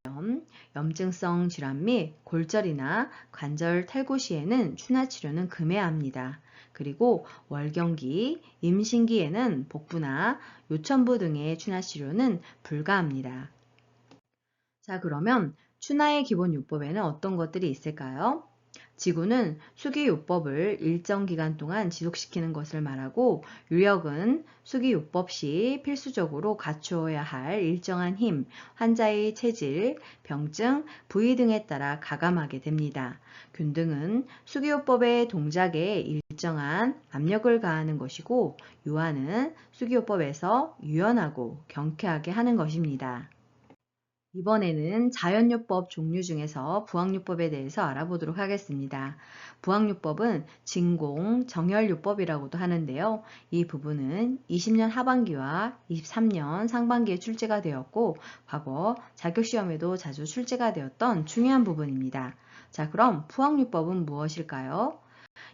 염증성 질환 및 골절이나 관절 탈구 시에는 추나 치료는 금해야 합니다. 그리고 월경기, 임신기에는 복부나 요천부 등의 추나 치료는 불가합니다. 자, 그러면 추나의 기본 요법에는 어떤 것들이 있을까요? 지구는 수기요법을 일정 기간 동안 지속시키는 것을 말하고, 유력은 수기요법 시 필수적으로 갖추어야 할 일정한 힘, 환자의 체질, 병증, 부위 등에 따라 가감하게 됩니다. 균등은 수기요법의 동작에 일정한 압력을 가하는 것이고, 유한은 수기요법에서 유연하고 경쾌하게 하는 것입니다. 이번에는 자연요법 종류 중에서 부학요법에 대해서 알아보도록 하겠습니다. 부학요법은 진공, 정혈요법이라고도 하는데요. 이 부분은 20년 하반기와 23년 상반기에 출제가 되었고, 과거 자격시험에도 자주 출제가 되었던 중요한 부분입니다. 자, 그럼 부학요법은 무엇일까요?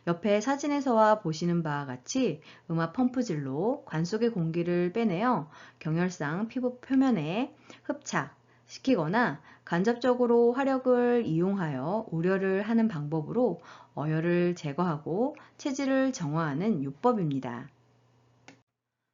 옆에 사진에서와 보시는 바와 같이 음압 펌프질로 관 속의 공기를 빼내어 경혈상 피부 표면에 흡착, 시키거나 간접적으로 화력을 이용하여 우려를 하는 방법으로 어혈을 제거하고 체질을 정화하는 요법입니다.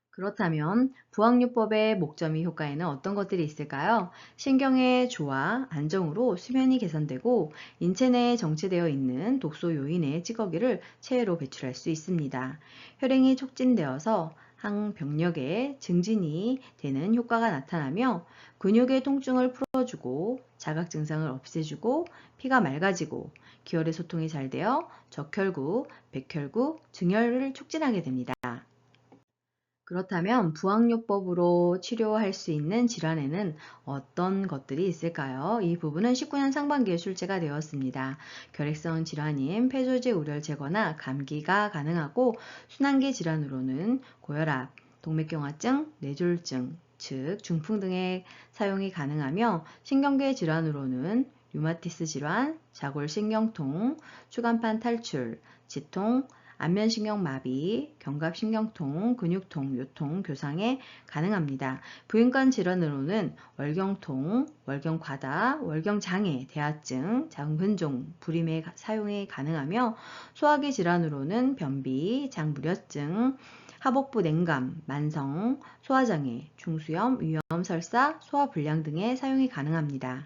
그렇다면 부학요법의 목점이 효과에는 어떤 것들이 있을까요? 신경의 조화, 안정으로 수면이 개선되고, 인체 내에 정체되어 있는 독소 요인의 찌꺼기를 체외로 배출할 수 있습니다. 혈행이 촉진되어서 항병력의 증진이 되는 효과가 나타나며, 근육의 통증을 풀어주고 자각 증상을 없애주고 피가 맑아지고 기혈의 소통이 잘 되어 적혈구, 백혈구, 증혈을 촉진하게 됩니다. 그렇다면 부학요법으로 치료할 수 있는 질환에는 어떤 것들이 있을까요? 이 부분은 19년 상반기에 출제가 되었습니다. 결핵성 질환인 폐조제 우려를 제거나 감기가 가능하고, 순환기 질환으로는 고혈압, 동맥경화증, 뇌졸중, 즉 중풍 등의 사용이 가능하며, 신경계 질환으로는 류마티스 질환, 자골신경통, 추간판 탈출, 지통, 안면신경마비, 견갑신경통, 근육통, 요통, 교상에 가능합니다. 부인관 질환으로는 월경통, 월경과다, 월경장애, 대하증, 장근종, 불임의 사용이 가능하며, 소화기 질환으로는 변비, 장부려증, 하복부 냉감, 만성, 소화장애, 중수염, 위염, 설사, 소화불량 등의 사용이 가능합니다.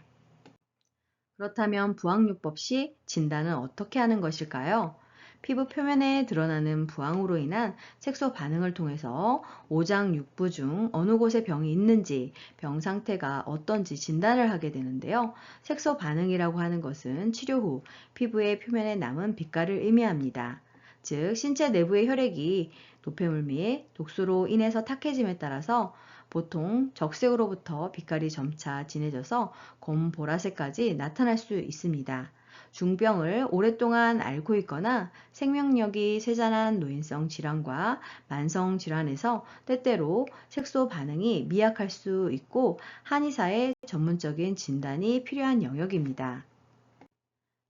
그렇다면 부학요법 시 진단은 어떻게 하는 것일까요? 피부 표면에 드러나는 부항으로 인한 색소 반응을 통해서 오장 6부 중 어느 곳에 병이 있는지, 병 상태가 어떤지 진단을 하게 되는데요. 색소 반응이라고 하는 것은 치료 후 피부의 표면에 남은 빛깔을 의미합니다. 즉, 신체 내부의 혈액이 노폐물 및 독소로 인해서 탁해짐에 따라서 보통 적색으로부터 빛깔이 점차 진해져서 검 보라색까지 나타날 수 있습니다. 중병을 오랫동안 앓고 있거나 생명력이 쇠잔한 노인성 질환과 만성 질환에서 때때로 색소 반응이 미약할 수 있고 한의사의 전문적인 진단이 필요한 영역입니다.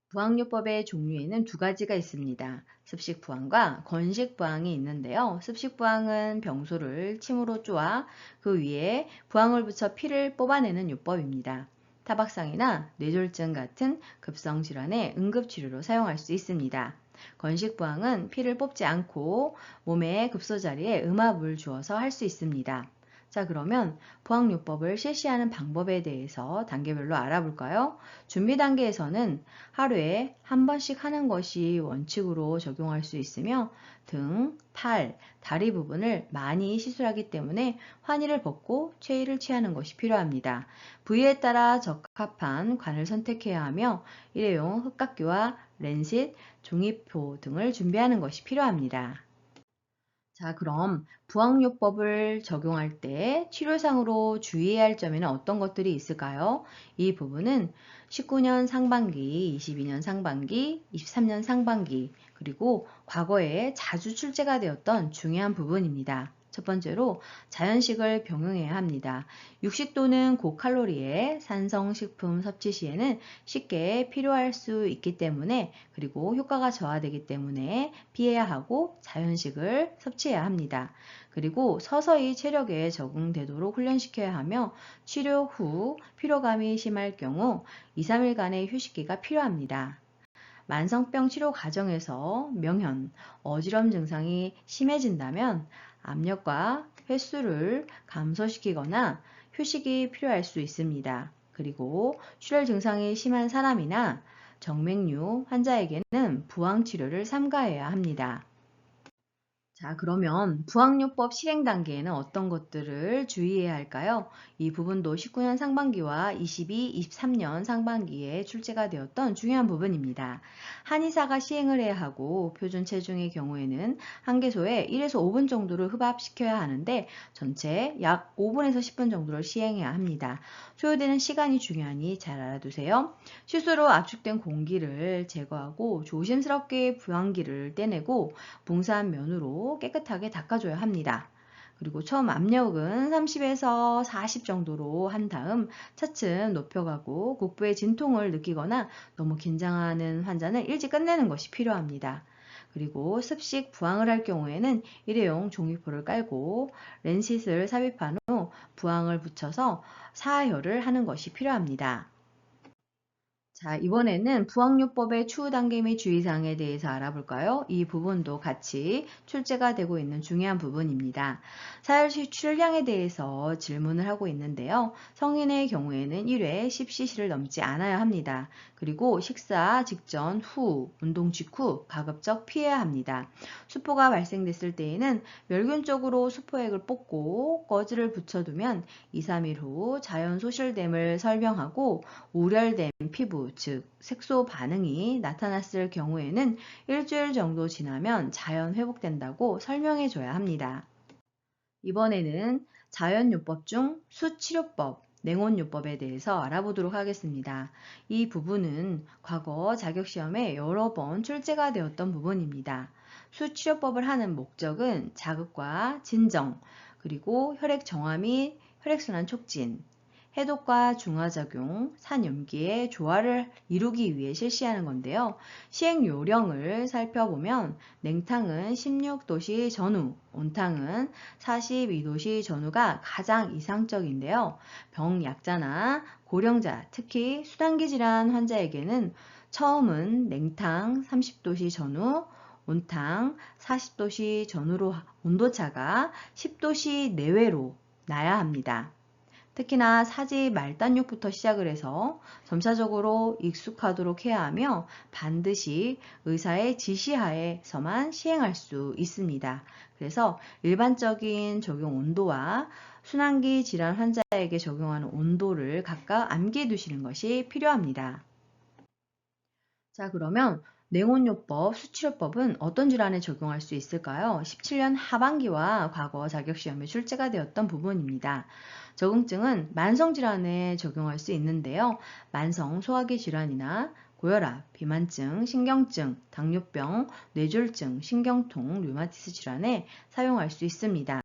부항요법의 종류에는 두 가지가 있습니다. 습식 부항과 건식 부항이 있는데요. 습식 부항은 병소를 침으로 쪼아 그 위에 부항을 붙여 피를 뽑아내는 요법입니다. 타박상이나 뇌졸중 같은 급성 질환의 응급치료로 사용할 수 있습니다. 건식 부항은 피를 뽑지 않고 몸의 급소 자리에 음압을 주어서 할 수 있습니다. 자, 그러면 부항요법을 실시하는 방법에 대해서 단계별로 알아볼까요? 준비 단계에서는 하루에 한 번씩 하는 것이 원칙으로 적용할 수 있으며 등, 팔, 다리 부분을 많이 시술하기 때문에 환의를 벗고 체의를 취하는 것이 필요합니다. 부위에 따라 적합한 관을 선택해야 하며 일회용 흑각기와 렌싯, 종이표 등을 준비하는 것이 필요합니다. 자, 그럼 부항요법을 적용할 때 치료상으로 주의해야 할 점에는 어떤 것들이 있을까요? 이 부분은 19년 상반기, 22년 상반기, 23년 상반기, 그리고 과거에 자주 출제가 되었던 중요한 부분입니다. 첫 번째로 자연식을 병행해야 합니다. 육식 또는 고칼로리의 산성식품 섭취 시에는 쉽게 필요할 수 있기 때문에 그리고 효과가 저하되기 때문에 피해야 하고 자연식을 섭취해야 합니다. 그리고 서서히 체력에 적응되도록 훈련시켜야 하며 치료 후 피로감이 심할 경우 2, 3일간의 휴식기가 필요합니다. 만성병 치료 과정에서 명현, 어지럼 증상이 심해진다면 압력과 횟수를 감소시키거나 휴식이 필요할 수 있습니다. 그리고 출혈 증상이 심한 사람이나 정맥류 환자에게는 부항 치료를 삼가해야 합니다. 자, 그러면 부항요법 실행 단계에는 어떤 것들을 주의해야 할까요? 이 부분도 19년 상반기와 22, 23년 상반기에 출제가 되었던 중요한 부분입니다. 한의사가 시행을 해야 하고 표준 체중의 경우에는 한개소에 1에서 5분 정도를 흡압시켜야 하는데 전체 약 5분에서 10분 정도를 시행해야 합니다. 소요되는 시간이 중요하니 잘 알아두세요. 실수로 압축된 공기를 제거하고 조심스럽게 부항기를 떼내고 붕산 면으로 깨끗하게 닦아줘야 합니다. 그리고 처음 압력은 30에서 40 정도로 한 다음 차츰 높여가고 국부의 진통을 느끼거나 너무 긴장하는 환자는 일찍 끝내는 것이 필요합니다. 그리고 습식 부항을 할 경우에는 일회용 종이포를 깔고 렌싯을 삽입한 후 부항을 붙여서 사혈을 하는 것이 필요합니다. 자, 이번에는 부항요법의 추후 단계 및 주의사항에 대해서 알아볼까요? 이 부분도 같이 출제가 되고 있는 중요한 부분입니다. 사혈 출량에 대해서 질문을 하고 있는데요. 성인의 경우에는 1회 10cc를 넘지 않아야 합니다. 그리고 식사 직전, 후, 운동 직후 가급적 피해야 합니다. 수포가 발생됐을 때에는 멸균 쪽으로 수포액을 뽑고 꺼즈를 붙여두면 2, 3일 후 자연 소실됨을 설명하고 우열된 피부, 즉 색소 반응이 나타났을 경우에는 일주일 정도 지나면 자연 회복된다고 설명해 줘야 합니다. 이번에는 자연요법 중 수치료법, 냉온요법에 대해서 알아보도록 하겠습니다. 이 부분은 과거 자격시험에 여러 번 출제가 되었던 부분입니다. 수치료법을 하는 목적은 자극과 진정, 그리고 혈액 정화 및 혈액순환 촉진, 해독과 중화작용, 산염기의 조화를 이루기 위해 실시하는 건데요. 시행 요령을 살펴보면 냉탕은 16도씨 전후, 온탕은 42도씨 전후가 가장 이상적인데요. 병약자나 고령자, 특히 수단기 질환 환자에게는 처음은 냉탕 30도씨 전후, 온탕 40도씨 전후로 온도차가 10도씨 내외로 나야 합니다. 특히나 사지 말단육부터 시작을 해서 점차적으로 익숙하도록 해야 하며 반드시 의사의 지시하에서만 시행할 수 있습니다. 그래서 일반적인 적용 온도와 순환기 질환 환자에게 적용하는 온도를 각각 암기해 두시는 것이 필요합니다. 자, 그러면 냉온요법, 수치료법은 어떤 질환에 적용할 수 있을까요? 17년 하반기와 과거 자격시험에 출제가 되었던 부분입니다. 적응증은 만성질환에 적용할 수 있는데요. 만성 소화기 질환이나 고혈압, 비만증, 신경증, 당뇨병, 뇌졸중, 신경통, 류마티스 질환에 사용할 수 있습니다.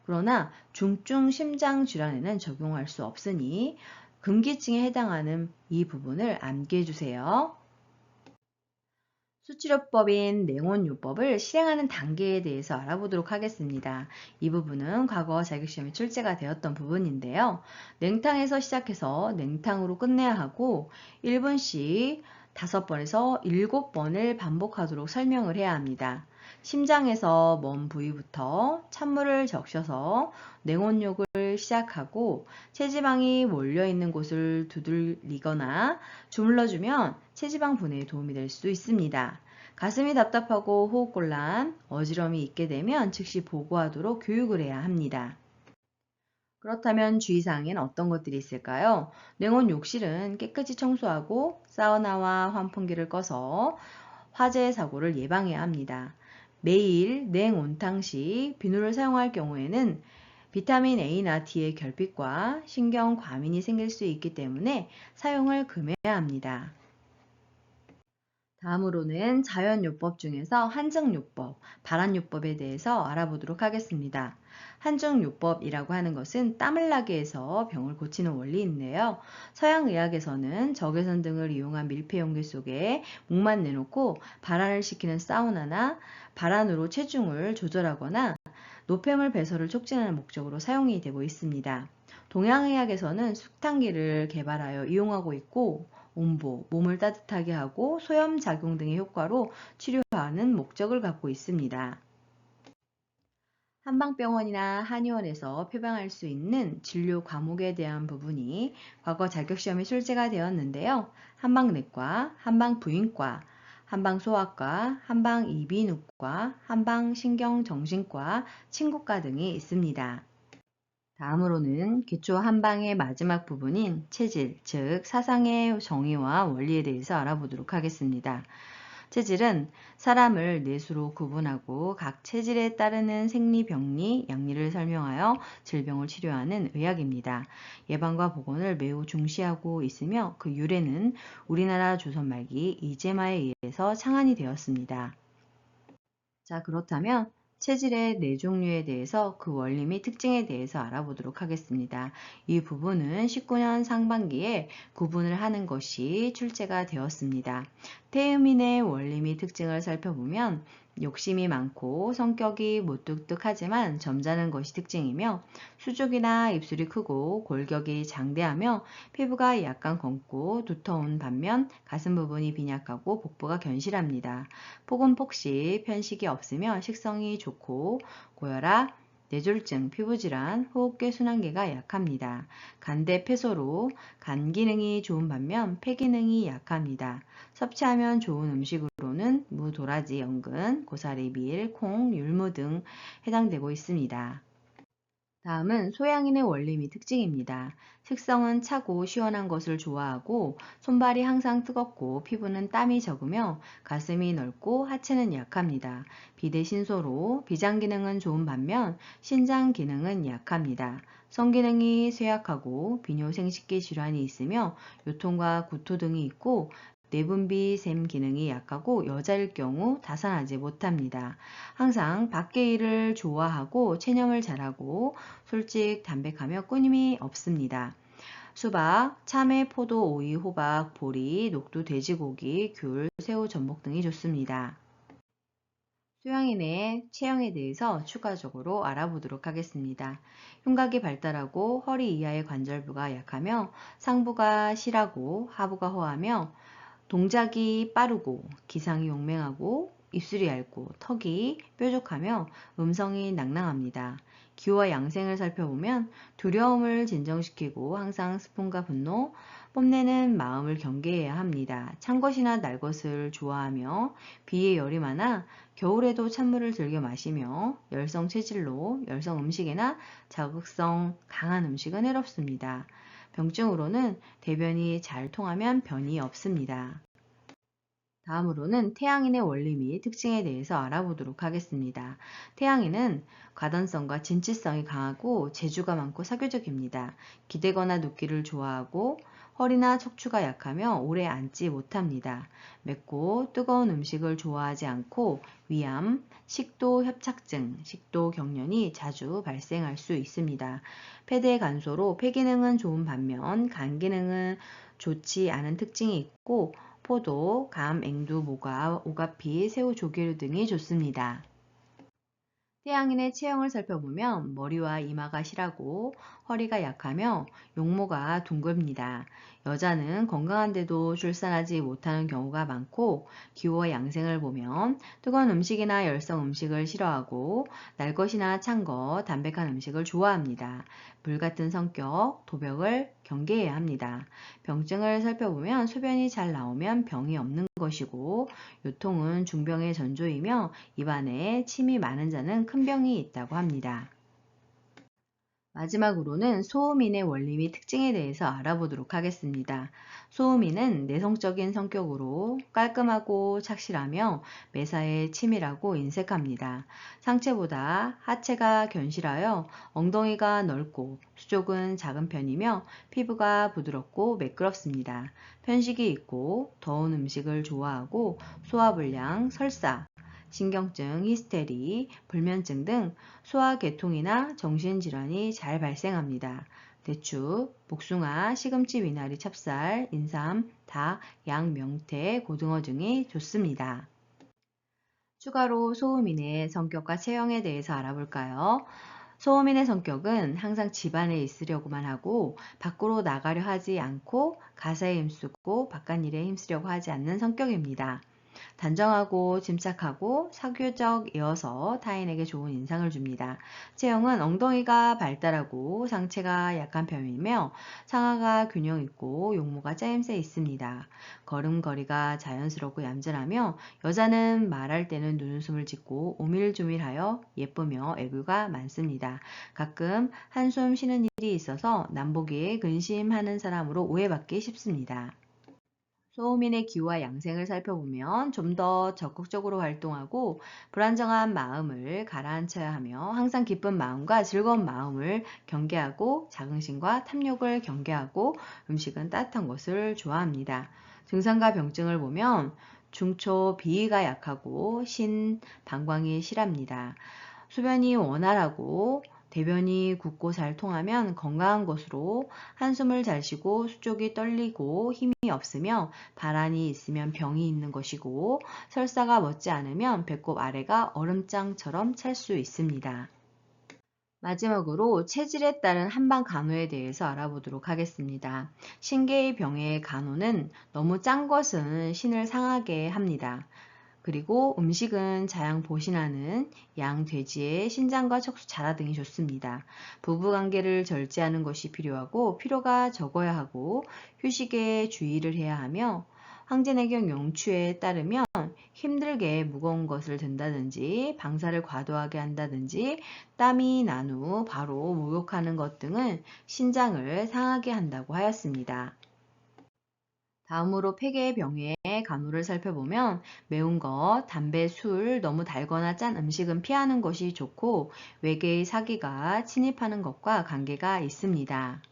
그러나 중증 심장 질환에는 적용할 수 없으니 금기증에 해당하는 이 부분을 암기해 주세요. 수치료법인 냉온요법을 실행하는 단계에 대해서 알아보도록 하겠습니다. 이 부분은 과거 자격시험에 출제가 되었던 부분인데요. 냉탕에서 시작해서 냉탕으로 끝내야 하고 1분씩 5번에서 7번을 반복하도록 설명을 해야 합니다. 심장에서 먼 부위부터 찬물을 적셔서 냉온욕을 시작하고 체지방이 몰려있는 곳을 두들리거나 주물러주면 체지방 분해에 도움이 될 수 있습니다. 가슴이 답답하고 호흡곤란, 어지럼이 있게 되면 즉시 보고하도록 교육을 해야 합니다. 그렇다면 주의사항에는 어떤 것들이 있을까요? 냉온 욕실은 깨끗이 청소하고 사우나와 환풍기를 꺼서 화재 사고를 예방해야 합니다. 매일 냉온탕 시 비누를 사용할 경우에는 비타민 A나 D의 결핍과 신경 과민이 생길 수 있기 때문에 사용을 금해야 합니다. 다음으로는 자연요법 중에서 한증요법, 발환요법에 대해서 알아보도록 하겠습니다. 한증요법이라고 하는 것은 땀을 나게 해서 병을 고치는 원리인데요. 서양의학에서는 적외선 등을 이용한 밀폐용기 속에 목만 내놓고 발환을 시키는 사우나나 발환으로 체중을 조절하거나 노폐물 배설을 촉진하는 목적으로 사용이 되고 있습니다. 동양의학에서는 숙탄기를 개발하여 이용하고 있고 온보, 몸을 따뜻하게 하고 소염작용 등의 효과로 치료하는 목적을 갖고 있습니다. 한방병원이나 한의원에서 표방할 수 있는 진료 과목에 대한 부분이 과거 자격시험에 출제가 되었는데요. 한방내과, 한방부인과, 한방소아과, 한방이비인후과, 한방신경정신과, 친구과 등이 있습니다. 다음으로는 기초 한방의 마지막 부분인 체질, 즉 사상의 정의와 원리에 대해서 알아보도록 하겠습니다. 체질은 사람을 뇌수로 구분하고 각 체질에 따르는 생리, 병리, 양리를 설명하여 질병을 치료하는 의학입니다. 예방과 보건을 매우 중시하고 있으며 그 유래는 우리나라 조선 말기 이재마에 의해서 창안이 되었습니다. 자, 그렇다면 체질의 네 종류에 대해서 그 원리 및 특징에 대해서 알아보도록 하겠습니다. 이 부분은 19년 상반기에 구분을 하는 것이 출제가 되었습니다. 태음인의 원리 및 특징을 살펴보면 욕심이 많고 성격이 무뚝뚝하지만 점잖은 것이 특징이며 수족이나 입술이 크고 골격이 장대하며 피부가 약간 검고 두터운 반면 가슴 부분이 빈약하고 복부가 견실합니다. 폭은 폭식, 편식이 없으며 식성이 좋고 고혈압, 뇌졸중, 피부질환, 호흡기 순환계가 약합니다. 간대 폐소로 간 기능이 좋은 반면 폐 기능이 약합니다. 섭취하면 좋은 음식으로는 무, 도라지, 연근, 고사리, 밀, 콩, 율무 등 해당되고 있습니다. 다음은 소양인의 원리 및 특징입니다. 색성은 차고 시원한 것을 좋아하고 손발이 항상 뜨겁고 피부는 땀이 적으며 가슴이 넓고 하체는 약합니다. 비대신소로 비장 기능은 좋은 반면 신장 기능은 약합니다. 성기능이 쇠약하고 비뇨생식기 질환이 있으며 요통과 구토 등이 있고 내분비 샘 기능이 약하고 여자일 경우 다산하지 못합니다. 항상 밖의 일을 좋아하고 체념을 잘하고 솔직 담백하며 끊임이 없습니다. 수박, 참외, 포도, 오이, 호박, 보리, 녹두, 돼지고기, 귤, 새우, 전복 등이 좋습니다. 소양인의 체형에 대해서 추가적으로 알아보도록 하겠습니다. 흉곽이 발달하고 허리 이하의 관절부가 약하며 상부가 실하고 하부가 허하며 동작이 빠르고 기상이 용맹하고 입술이 얇고 턱이 뾰족하며 음성이 낭낭합니다. 기호와 양생을 살펴보면 두려움을 진정시키고 항상 스폰과 분노, 뽐내는 마음을 경계해야 합니다. 찬 것이나 날 것을 좋아하며 비에 열이 많아 겨울에도 찬물을 즐겨 마시며 열성 체질로 열성 음식이나 자극성 강한 음식은 해롭습니다. 병증으로는 대변이 잘 통하면 변이 없습니다. 다음으로는 태양인의 원리 및 특징에 대해서 알아보도록 하겠습니다. 태양인은 가던성과 진취성이 강하고 재주가 많고 사교적입니다. 기대거나 눕기를 좋아하고 허리나 척추가 약하며 오래 앉지 못합니다. 맵고 뜨거운 음식을 좋아하지 않고 위암, 식도 협착증, 식도 경련이 자주 발생할 수 있습니다. 폐대 간소로 폐 기능은 좋은 반면 간 기능은 좋지 않은 특징이 있고 포도, 감, 앵두, 모과, 오가피, 새우, 조개류 등이 좋습니다. 태양인의 체형을 살펴보면 머리와 이마가 실하고 허리가 약하며 용모가 둥글입니다. 여자는 건강한데도 출산하지 못하는 경우가 많고 기호와 양생을 보면 뜨거운 음식이나 열성 음식을 싫어하고 날 것이나 찬 것, 담백한 음식을 좋아합니다. 불같은 성격, 도벽을 경계해야 합니다. 병증을 살펴보면 소변이 잘 나오면 병이 없는 것이고 요통은 중병의 전조이며 입안에 침이 많은 자는 큰 병이 있다고 합니다. 마지막으로는 소음인의 원리 및 특징에 대해서 알아보도록 하겠습니다. 소음인은 내성적인 성격으로 깔끔하고 착실하며 매사에 치밀하고 인색합니다. 상체보다 하체가 견실하여 엉덩이가 넓고 수족은 작은 편이며 피부가 부드럽고 매끄럽습니다. 편식이 있고 더운 음식을 좋아하고 소화불량, 설사, 신경증, 히스테리, 불면증 등 소화계통이나 정신질환이 잘 발생합니다. 대추, 복숭아, 시금치, 미나리, 찹쌀, 인삼, 닭, 양, 명태, 고등어 등이 좋습니다. 추가로 소음인의 성격과 체형에 대해서 알아볼까요? 소음인의 성격은 항상 집안에 있으려고만 하고 밖으로 나가려 하지 않고 가사에 힘쓰고 바깥일에 힘쓰려고 하지 않는 성격입니다. 단정하고 침착하고 사교적이어서 타인에게 좋은 인상을 줍니다. 체형은 엉덩이가 발달하고 상체가 약한 편이며 상하가 균형 있고 용모가 짜임새 있습니다. 걸음걸이가 자연스럽고 얌전하며 여자는 말할 때는 눈웃음을 짓고 오밀조밀하여 예쁘며 애교가 많습니다. 가끔 한숨 쉬는 일이 있어서 남보기에 근심하는 사람으로 오해받기 쉽습니다. 소음인의 기호와 양생을 살펴보면 좀 더 적극적으로 활동하고 불안정한 마음을 가라앉혀야 하며 항상 기쁜 마음과 즐거운 마음을 경계하고 자긍심과 탐욕을 경계하고 음식은 따뜻한 것을 좋아합니다. 증상과 병증을 보면 중초 비위가 약하고 방광이 실합니다. 소변이 원활하고 대변이 굳고 잘 통하면 건강한 것으로 한숨을 잘 쉬고 수족이 떨리고 힘이 없으며 발안이 있으면 병이 있는 것이고 설사가 멎지 않으면 배꼽 아래가 얼음장처럼 찰 수 있습니다. 마지막으로 체질에 따른 한방 간호에 대해서 알아보도록 하겠습니다. 신계의 병의 간호는 너무 짠 것은 신을 상하게 합니다. 그리고 음식은 자양보신하는 양, 돼지의 신장과 척수 자라 등이 좋습니다. 부부관계를 절제하는 것이 필요하고 피로가 적어야 하고 휴식에 주의를 해야 하며 황제내경 용추에 따르면 힘들게 무거운 것을 든다든지 방사를 과도하게 한다든지 땀이 난 후 바로 목욕하는 것 등은 신장을 상하게 한다고 하였습니다. 다음으로 폐계의 병의 간호를 살펴보면 매운 것, 담배, 술, 너무 달거나 짠 음식은 피하는 것이 좋고 외계의 사기가 침입하는 것과 관계가 있습니다.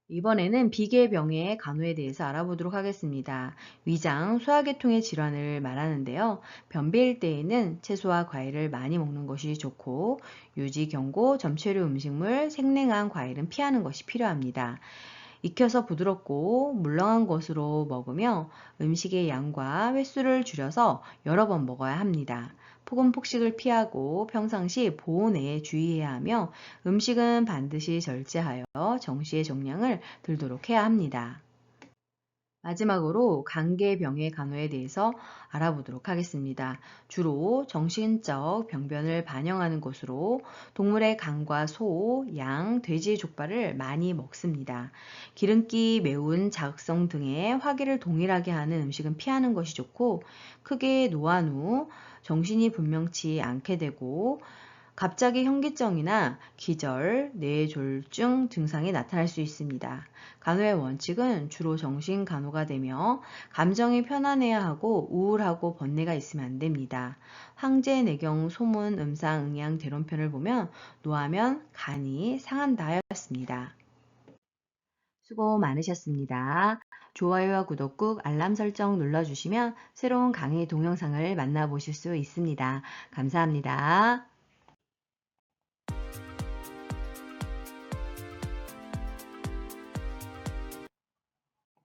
이번에는 비계병의 간호에 대해서 알아보도록 하겠습니다. 위장, 소화계통의 질환을 말하는데요. 변비일 때에는 채소와 과일을 많이 먹는 것이 좋고 유지, 경고, 점체류 음식물, 생냉한 과일은 피하는 것이 필요합니다. 익혀서 부드럽고 물렁한 것으로 먹으며 음식의 양과 횟수를 줄여서 여러 번 먹어야 합니다. 폭은 폭식을 피하고 평상시 보온에 주의해야 하며 음식은 반드시 절제하여 정시의 정량을 들도록 해야 합니다. 마지막으로 관계병의 간호에 대해서 알아보도록 하겠습니다. 주로 정신적 병변을 반영하는 것으로 동물의 간과 소, 양, 돼지, 족발을 많이 먹습니다. 기름기, 매운, 자극성 등의 화기를 동일하게 하는 음식은 피하는 것이 좋고, 크게 노한 후 정신이 분명치 않게 되고 갑자기 현기증이나 기절, 뇌졸중 증상이 나타날 수 있습니다. 간호의 원칙은 주로 정신 간호가 되며 감정이 편안해야 하고 우울하고 번뇌가 있으면 안 됩니다. 황제, 내경, 소문, 음상, 응양, 대론편을 보면 노하면 간이 상한다 하였습니다. 수고 많으셨습니다. 좋아요와 구독 꾹 알람 설정 눌러주시면 새로운 강의 동영상을 만나보실 수 있습니다. 감사합니다.